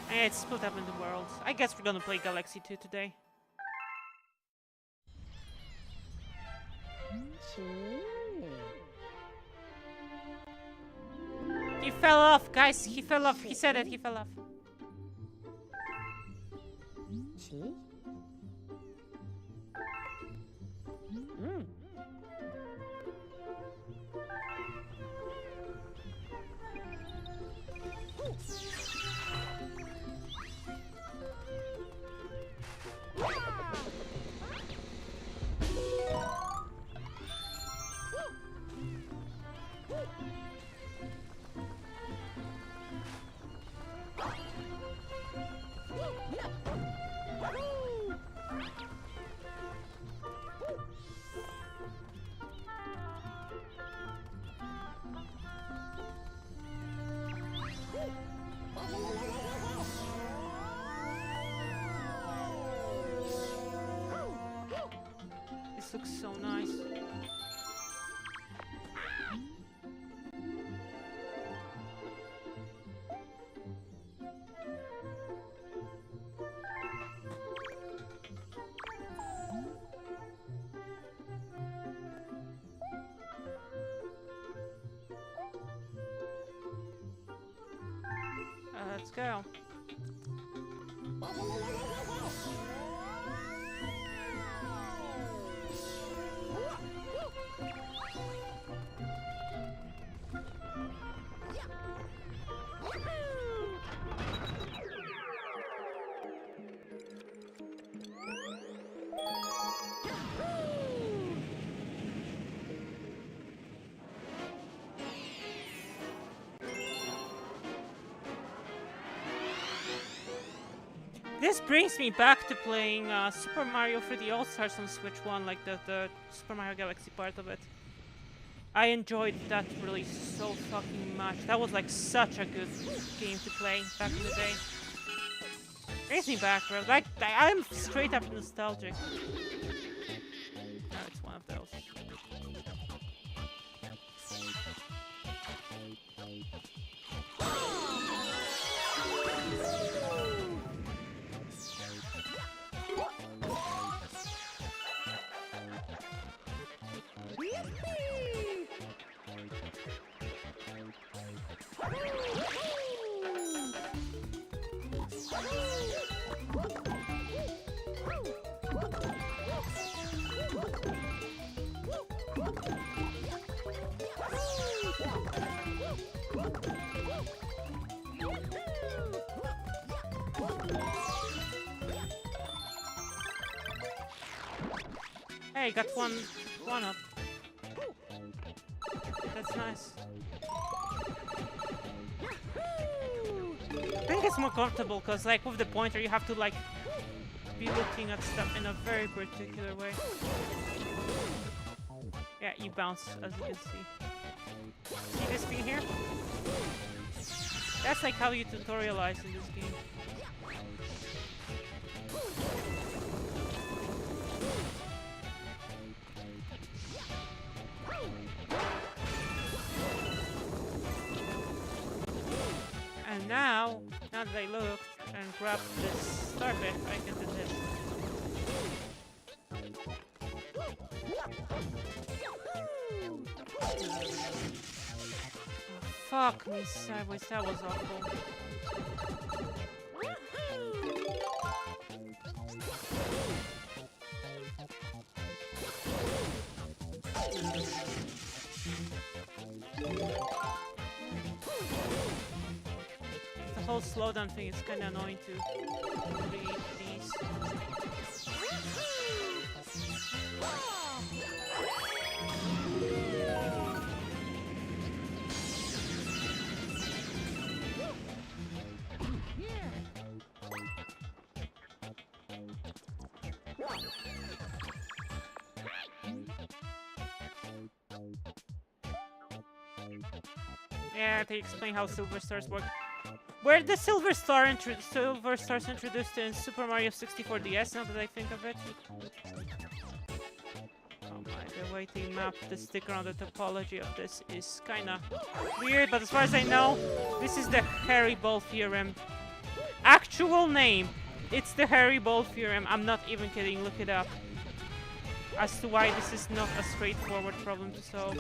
And it's split up into worlds. I guess we're gonna play Galaxy 2 today. He fell off, guys. He fell off. He said it. He fell off. This looks so nice. Let's go. This brings me back to playing Super Mario 3D All-Stars on Switch 1, like the Super Mario Galaxy part of it. I enjoyed that release so fucking much. That was like such a good game to play back in the day. Brings me back, bro. Like, I'm straight up nostalgic. Oh, it's one of those. Hey, got one up. That's nice. I think it's more comfortable because, like, with the pointer, you have to like be looking at stuff in a very particular way. Yeah, you bounce, as you can see. See this thing here? That's like how you tutorialize in this game. And now that I looked and grabbed this star bit, I can do this. Oh, fuck me sideways, that was awful. The whole slowdown thing is kinda annoying to read these. Yeah, they explain how silver stars work. Were the silver stars introduced in Super Mario 64 DS, now that I think of it? Oh my, the way they map the sticker on the topology of this is kinda weird, but as far as I know, this is the Harry Ball theorem. Actual name! It's the Harry Ball theorem, I'm not even kidding, look it up. As to why this is not a straightforward problem to solve.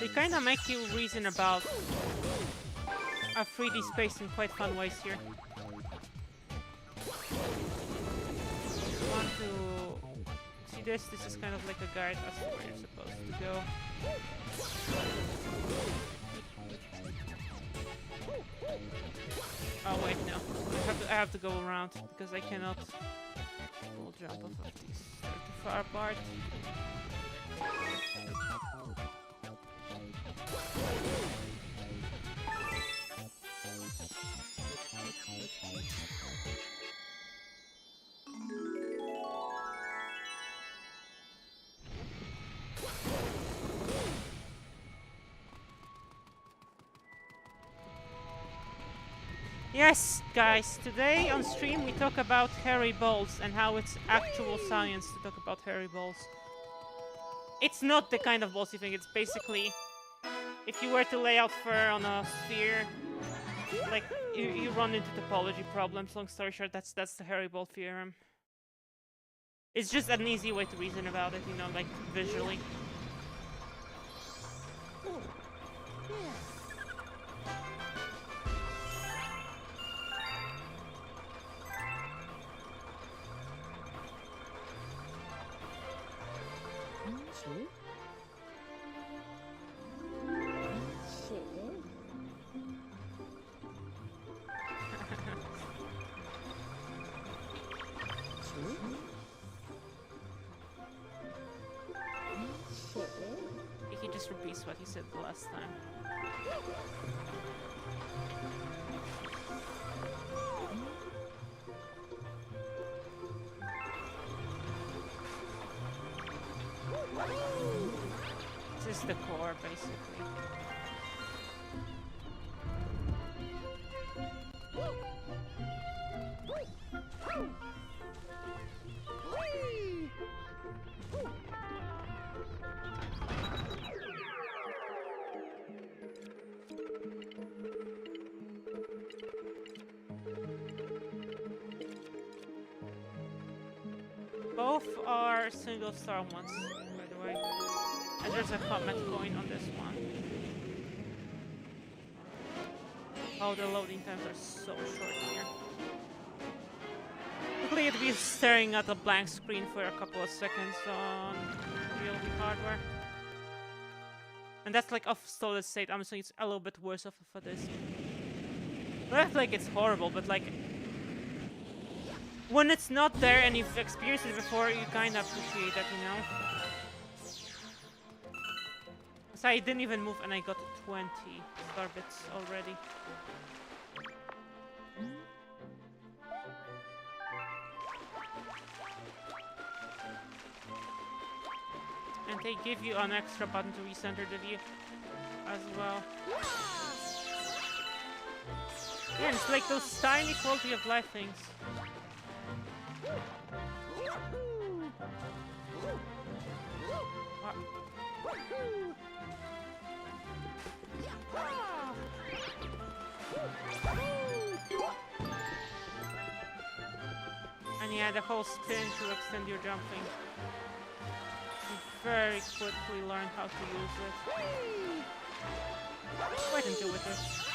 They kinda make you reason about a 3D space in quite fun ways here. Want to see see this? This is kind of like a guide as to where you're supposed to go. Oh wait, no. I have to go around because I cannot full jump off of these. They're too far apart. Yes, guys, today on stream we talk about hairy balls and how it's actual science to talk about hairy balls. It's not the kind of balls you think. It's basically, if you were to lay out fur on a sphere, like you run into topology problems. Long story short, that's the hairy ball theorem. It's just an easy way to reason about it, you know, like visually. He just repeats what he said the last time. This is the core, basically. Both are single star ones, by the way. And there's a comet coin on this one. Oh, the loading times are so short here. Luckily, you'd be staring at a blank screen for a couple of seconds on real hardware. And that's like off solid state. I'm assuming it's a little bit worse off of a disk. Not like it's horrible, but like when it's not there and you've experienced it before, you kind of appreciate that, you know? So I didn't even move and I got 20 star bits already. And they give you an extra button to recenter the view as well. Yeah, it's like those tiny quality of life things. And yeah, the whole spin to extend your jumping. You very quickly learn how to use it. Wait until with this.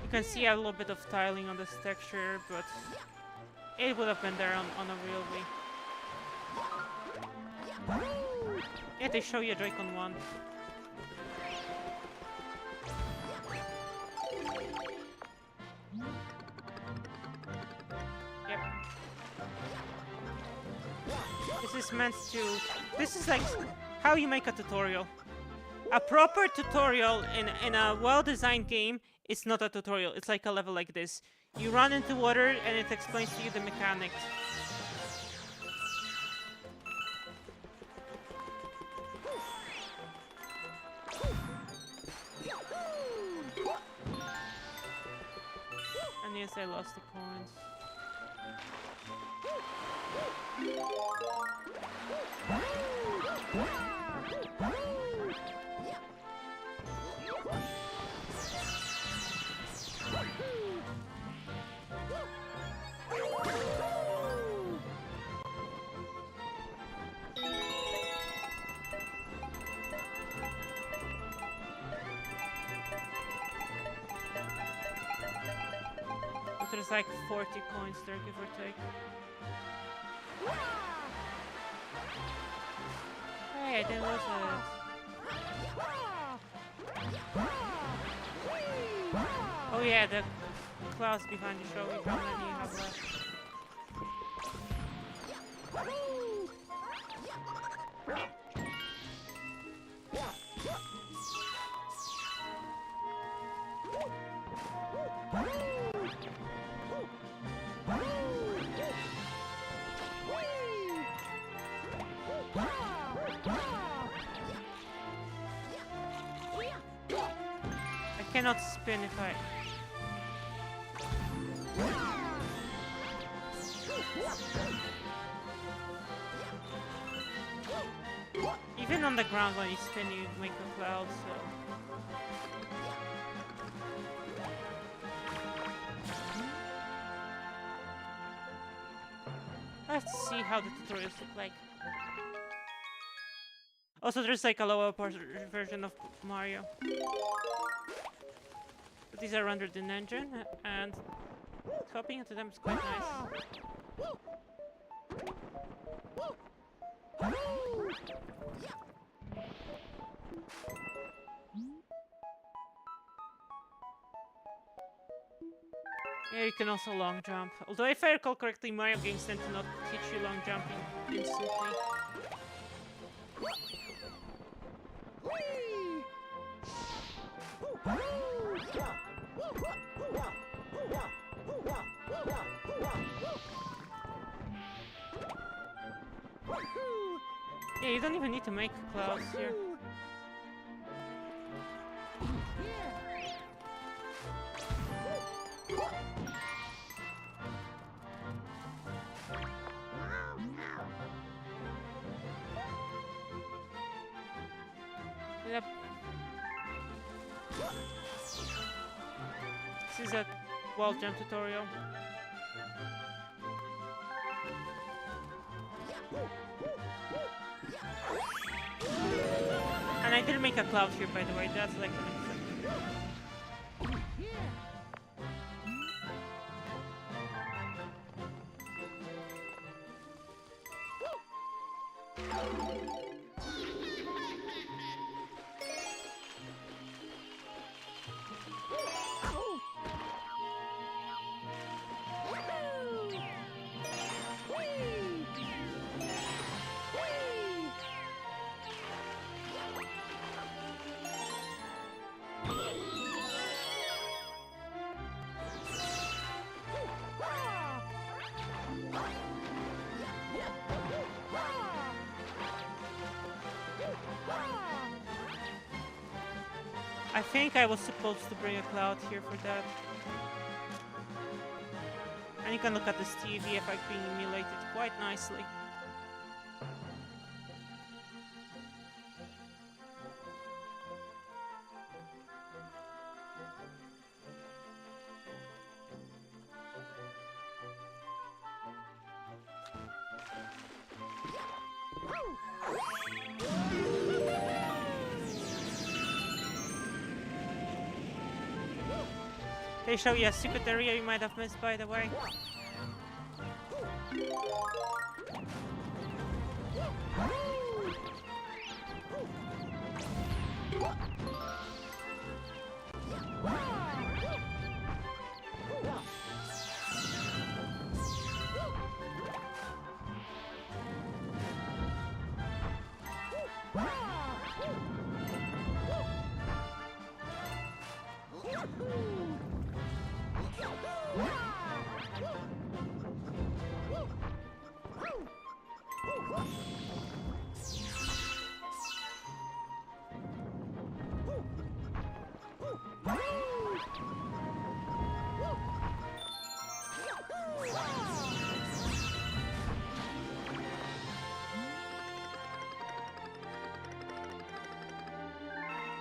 You can see a little bit of tiling on this texture, but it would have been there on a real Wii. Yeah, they show you Dracon 1. Yep. This is meant to... This is like how you make a tutorial. A proper tutorial in a well-designed game is not a tutorial. It's like a level like this. You run into water and it explains to you the mechanics. And yes, I lost the coins. But there's like 40 coins there, give or take. Hey, I didn't lose it. Oh yeah, the clouds behind you show me how many you have left. I cannot spin if I... Even on the ground when you spin you make a cloud, so... Let's see how the tutorials look like. Also, there's like a lower version of Mario. But these are rendered in engine, and copying into them is quite nice. Yeah, you can also long jump. Although if I recall correctly, Mario games tend to not teach you long jumping instantly. Yeah, you don't even need to make clouds here. Yep. This is a wall jump tutorial. And I didn't make a cloud here, by the way. That's like an I think I was supposed to bring a cloud here for that. And you can look at this TV effect being emulated quite nicely. They show you a secret area you might have missed, by the way.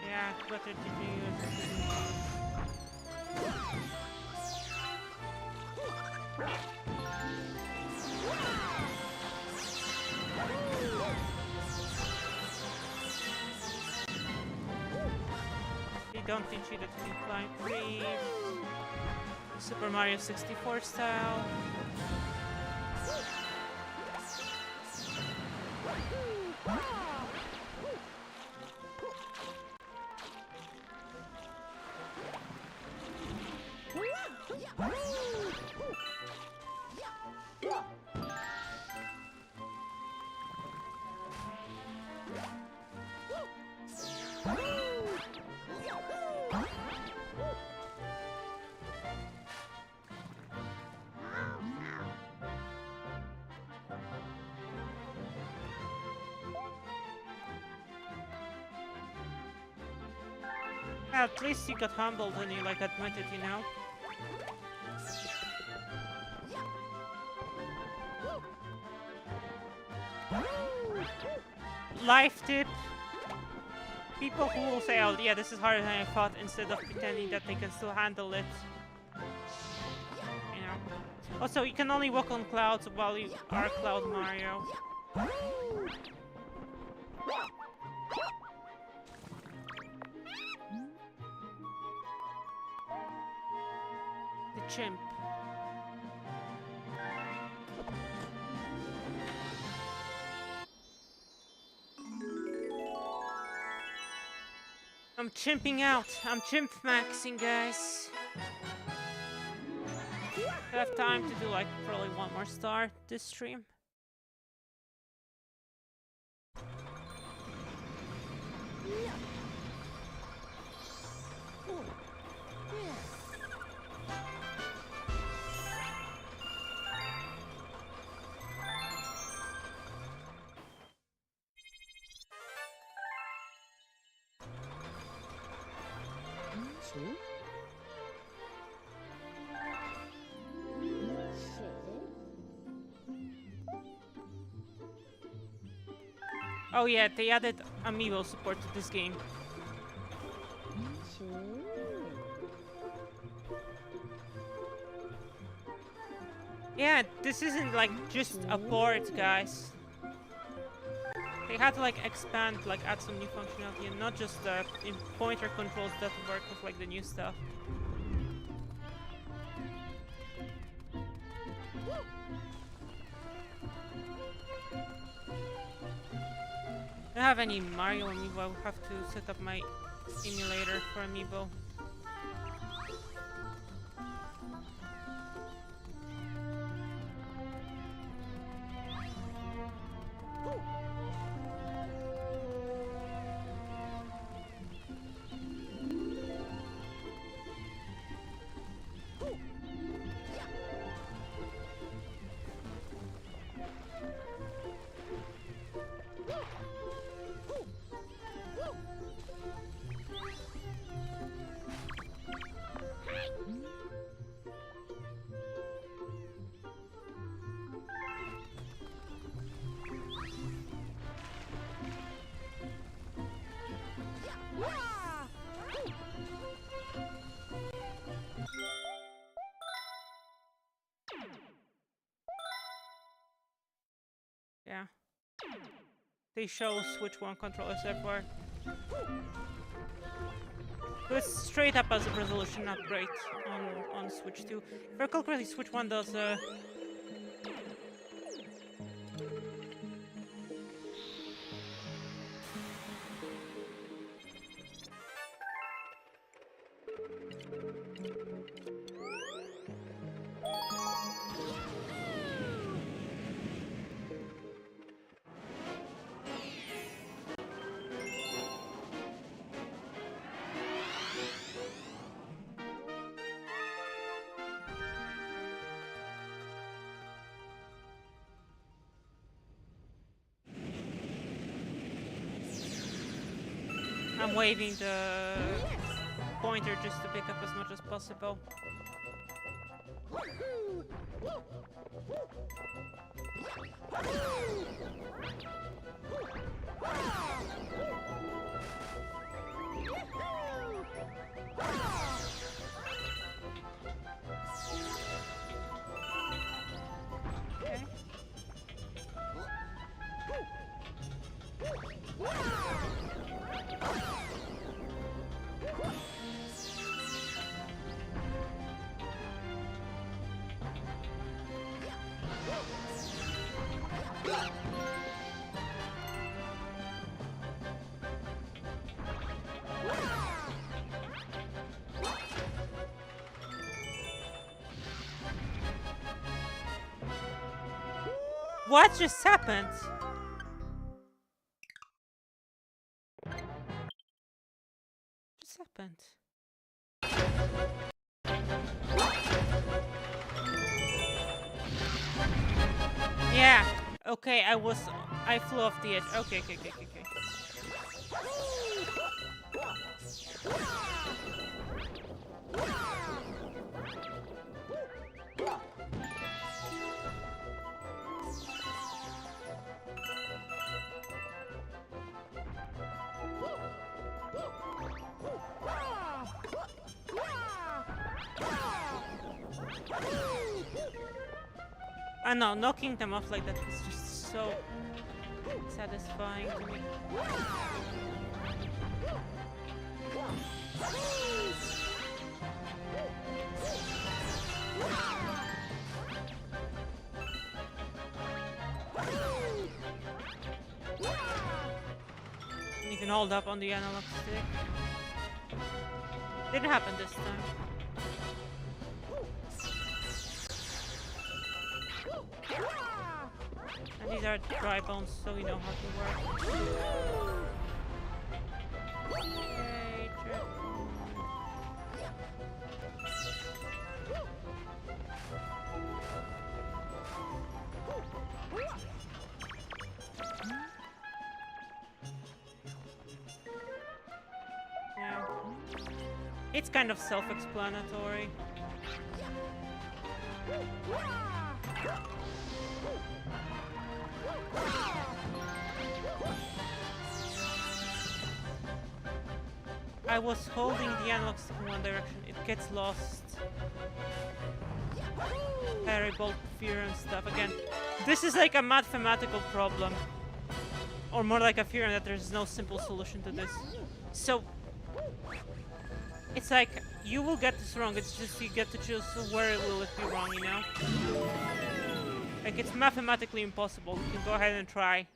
Yeah, better to do. They don't teach you that you can climb trees. Super Mario 64 style. At least you got humbled and you like admitted, you know? Life tip. People who will say, oh yeah, this is harder than I thought, instead of pretending that they can still handle it. You know? Also, you can only walk on clouds while you are Cloud Mario. The chimp. I'm chimping out. I'm chimp maxing, guys. I have time to do like probably one more star this stream. Oh yeah, they added amiibo support to this game. Yeah, this isn't like just a port, guys. They had to like expand, like add some new functionality, and not just the pointer controls that work with like the new stuff. I don't have any Mario amiibo. I will have to set up my emulator for amiibo. Yeah. They show Switch 1 controllers everywhere. So it's straight up as a resolution upgrade on Switch 2. If I recall correctly, Switch 1 does I'm waving the pointer just to pick up as much as possible. Okay. What just happened? What just happened? Yeah. Okay, I flew off the edge. Okay. I know, knocking them off like that is just so satisfying to me. You can hold up on the analog stick. Didn't happen this time. And these are dry bones, so we know how to work. Okay, yeah. It's kind of self-explanatory. I was holding the analog stick in one direction, it gets lost. Parabolic theorem stuff again. This is like a mathematical problem. Or more like a theorem that there's no simple solution to this. So it's like you will get this wrong, it's just you get to choose where will it be wrong, you know? Like it's mathematically impossible. You can go ahead and try.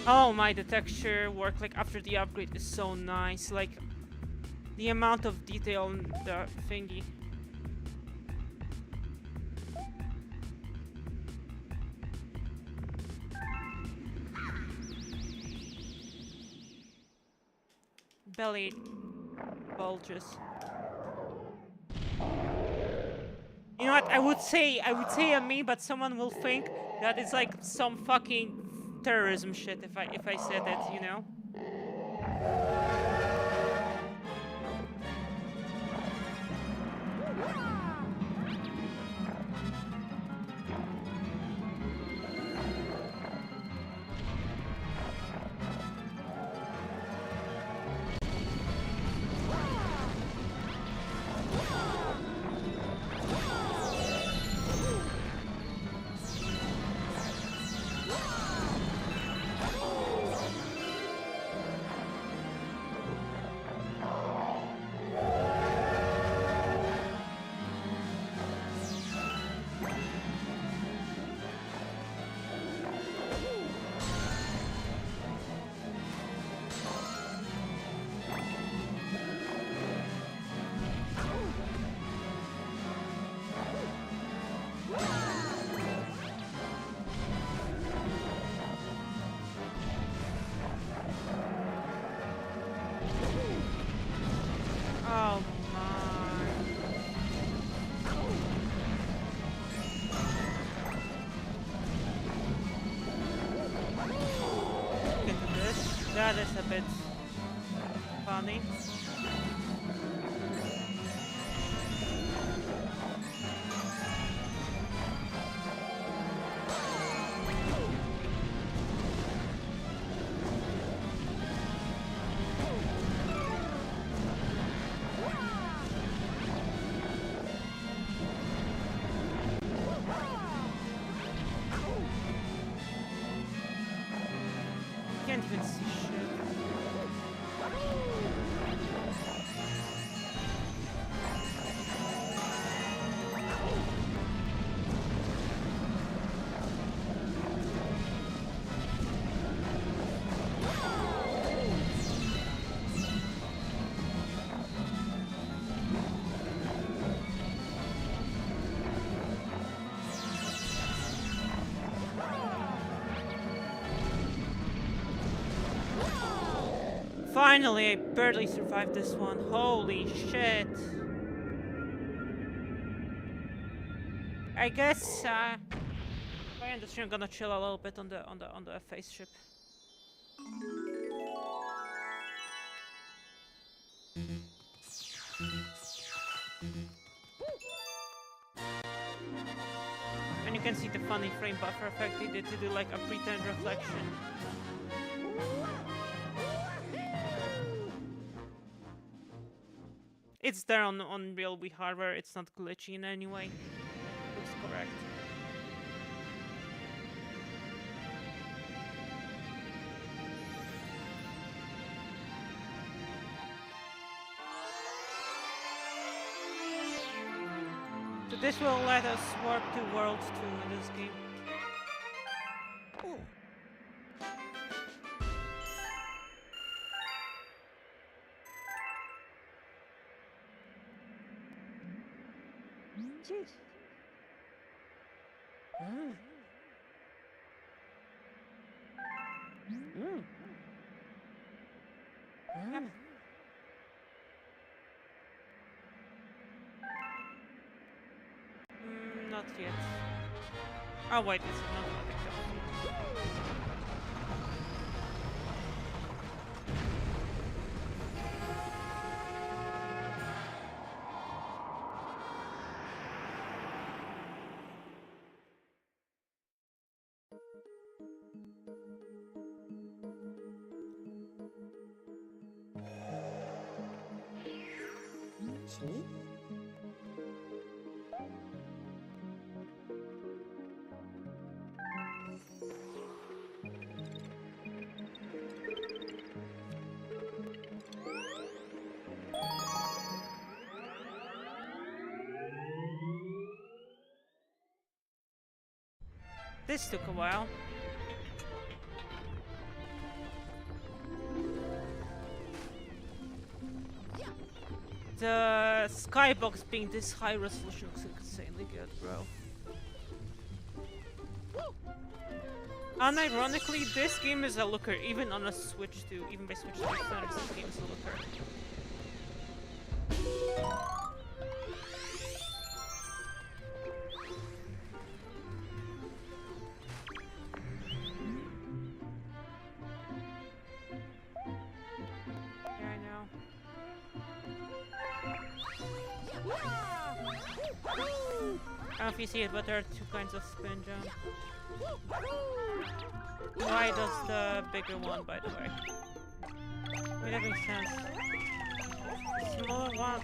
Oh my, the texture work like after the upgrade is so nice. Like the amount of detail in the thingy. Belly bulges. You know what? I would say a me, but someone will think that it's like some fucking terrorism shit if I said it, you know? That is a bit funny. Can't even see shit. Finally, I barely survived this one. Holy shit. I guess by end of stream I'm gonna chill a little bit on the face ship. And you can see the funny frame buffer effect they did to do like a pretend reflection. It's there on real Wii hardware, it's not glitchy in any way. Looks correct. So this will let us warp to World 2 in this game. Not yet. Oh wait, it's not automatic. This took a while. The skybox being this high resolution looks insanely good, bro. Unironically, this game is a looker, even on a Switch 2. Even by Switch 2 standards, this game is a looker. I don't know if you see it, but there are two kinds of spin jump. Why does the bigger one, by the way? It doesn't make sense. The smaller one.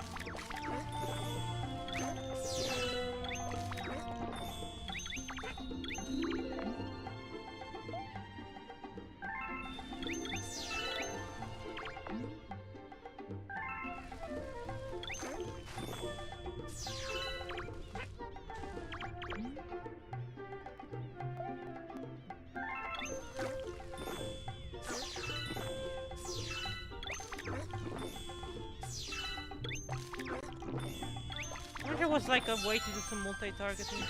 I wonder if there was like a way to do some multi-targeting shit.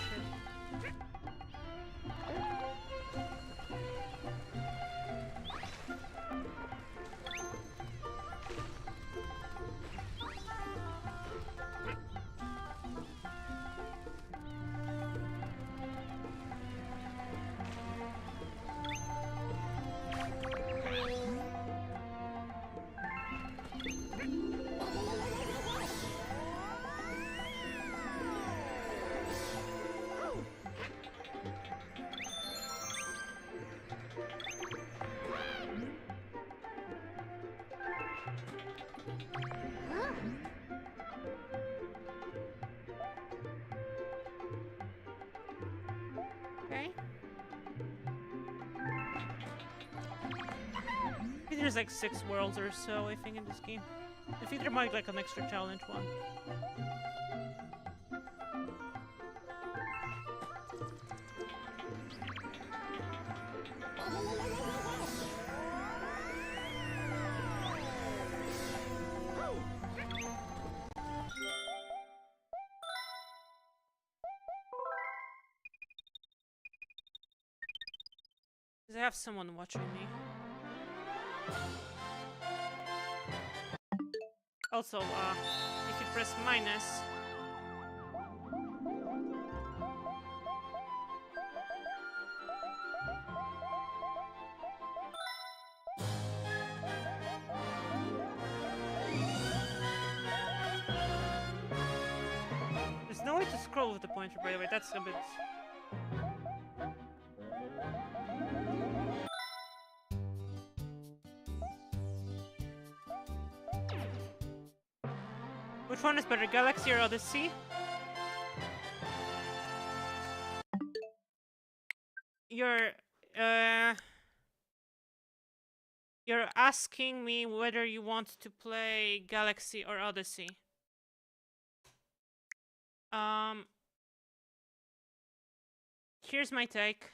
think there's like 6 worlds or so, I think, in this game. I think there might be like an extra challenge one. Because I have someone watching me. Also, if you press minus... There's no way to scroll with the pointer, by the way, that's a bit... Which one is better, Galaxy or Odyssey? You're asking me whether you want to play Galaxy or Odyssey. Here's my take.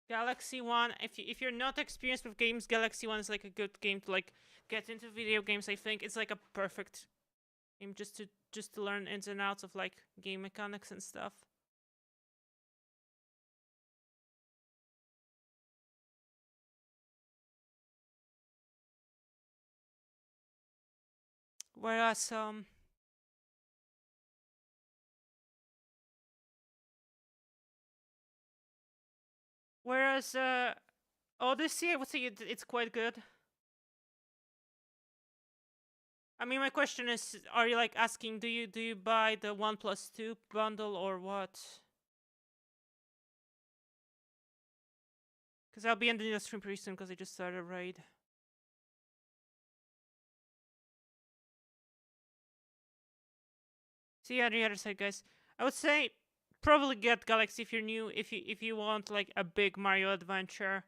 Galaxy 1, if you're not experienced with games, Galaxy 1 is like a good game to like get into video games. I think it's like a perfect game just to learn ins and outs of like game mechanics and stuff. Whereas Odyssey, I would say it's quite good. I mean, my question is, are you like asking, do you buy the 1+2 bundle or what? Because I'll be ending the stream pretty soon because I just started a raid. See you on the other side, guys. I would say probably get Galaxy if you're new. If you want like a big Mario adventure,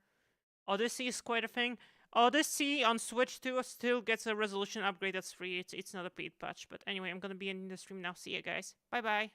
Odyssey is quite a thing. Odyssey on Switch 2 still gets a resolution upgrade that's free. It's not a paid patch. But anyway, I'm gonna be ending the stream now. See you guys. Bye bye.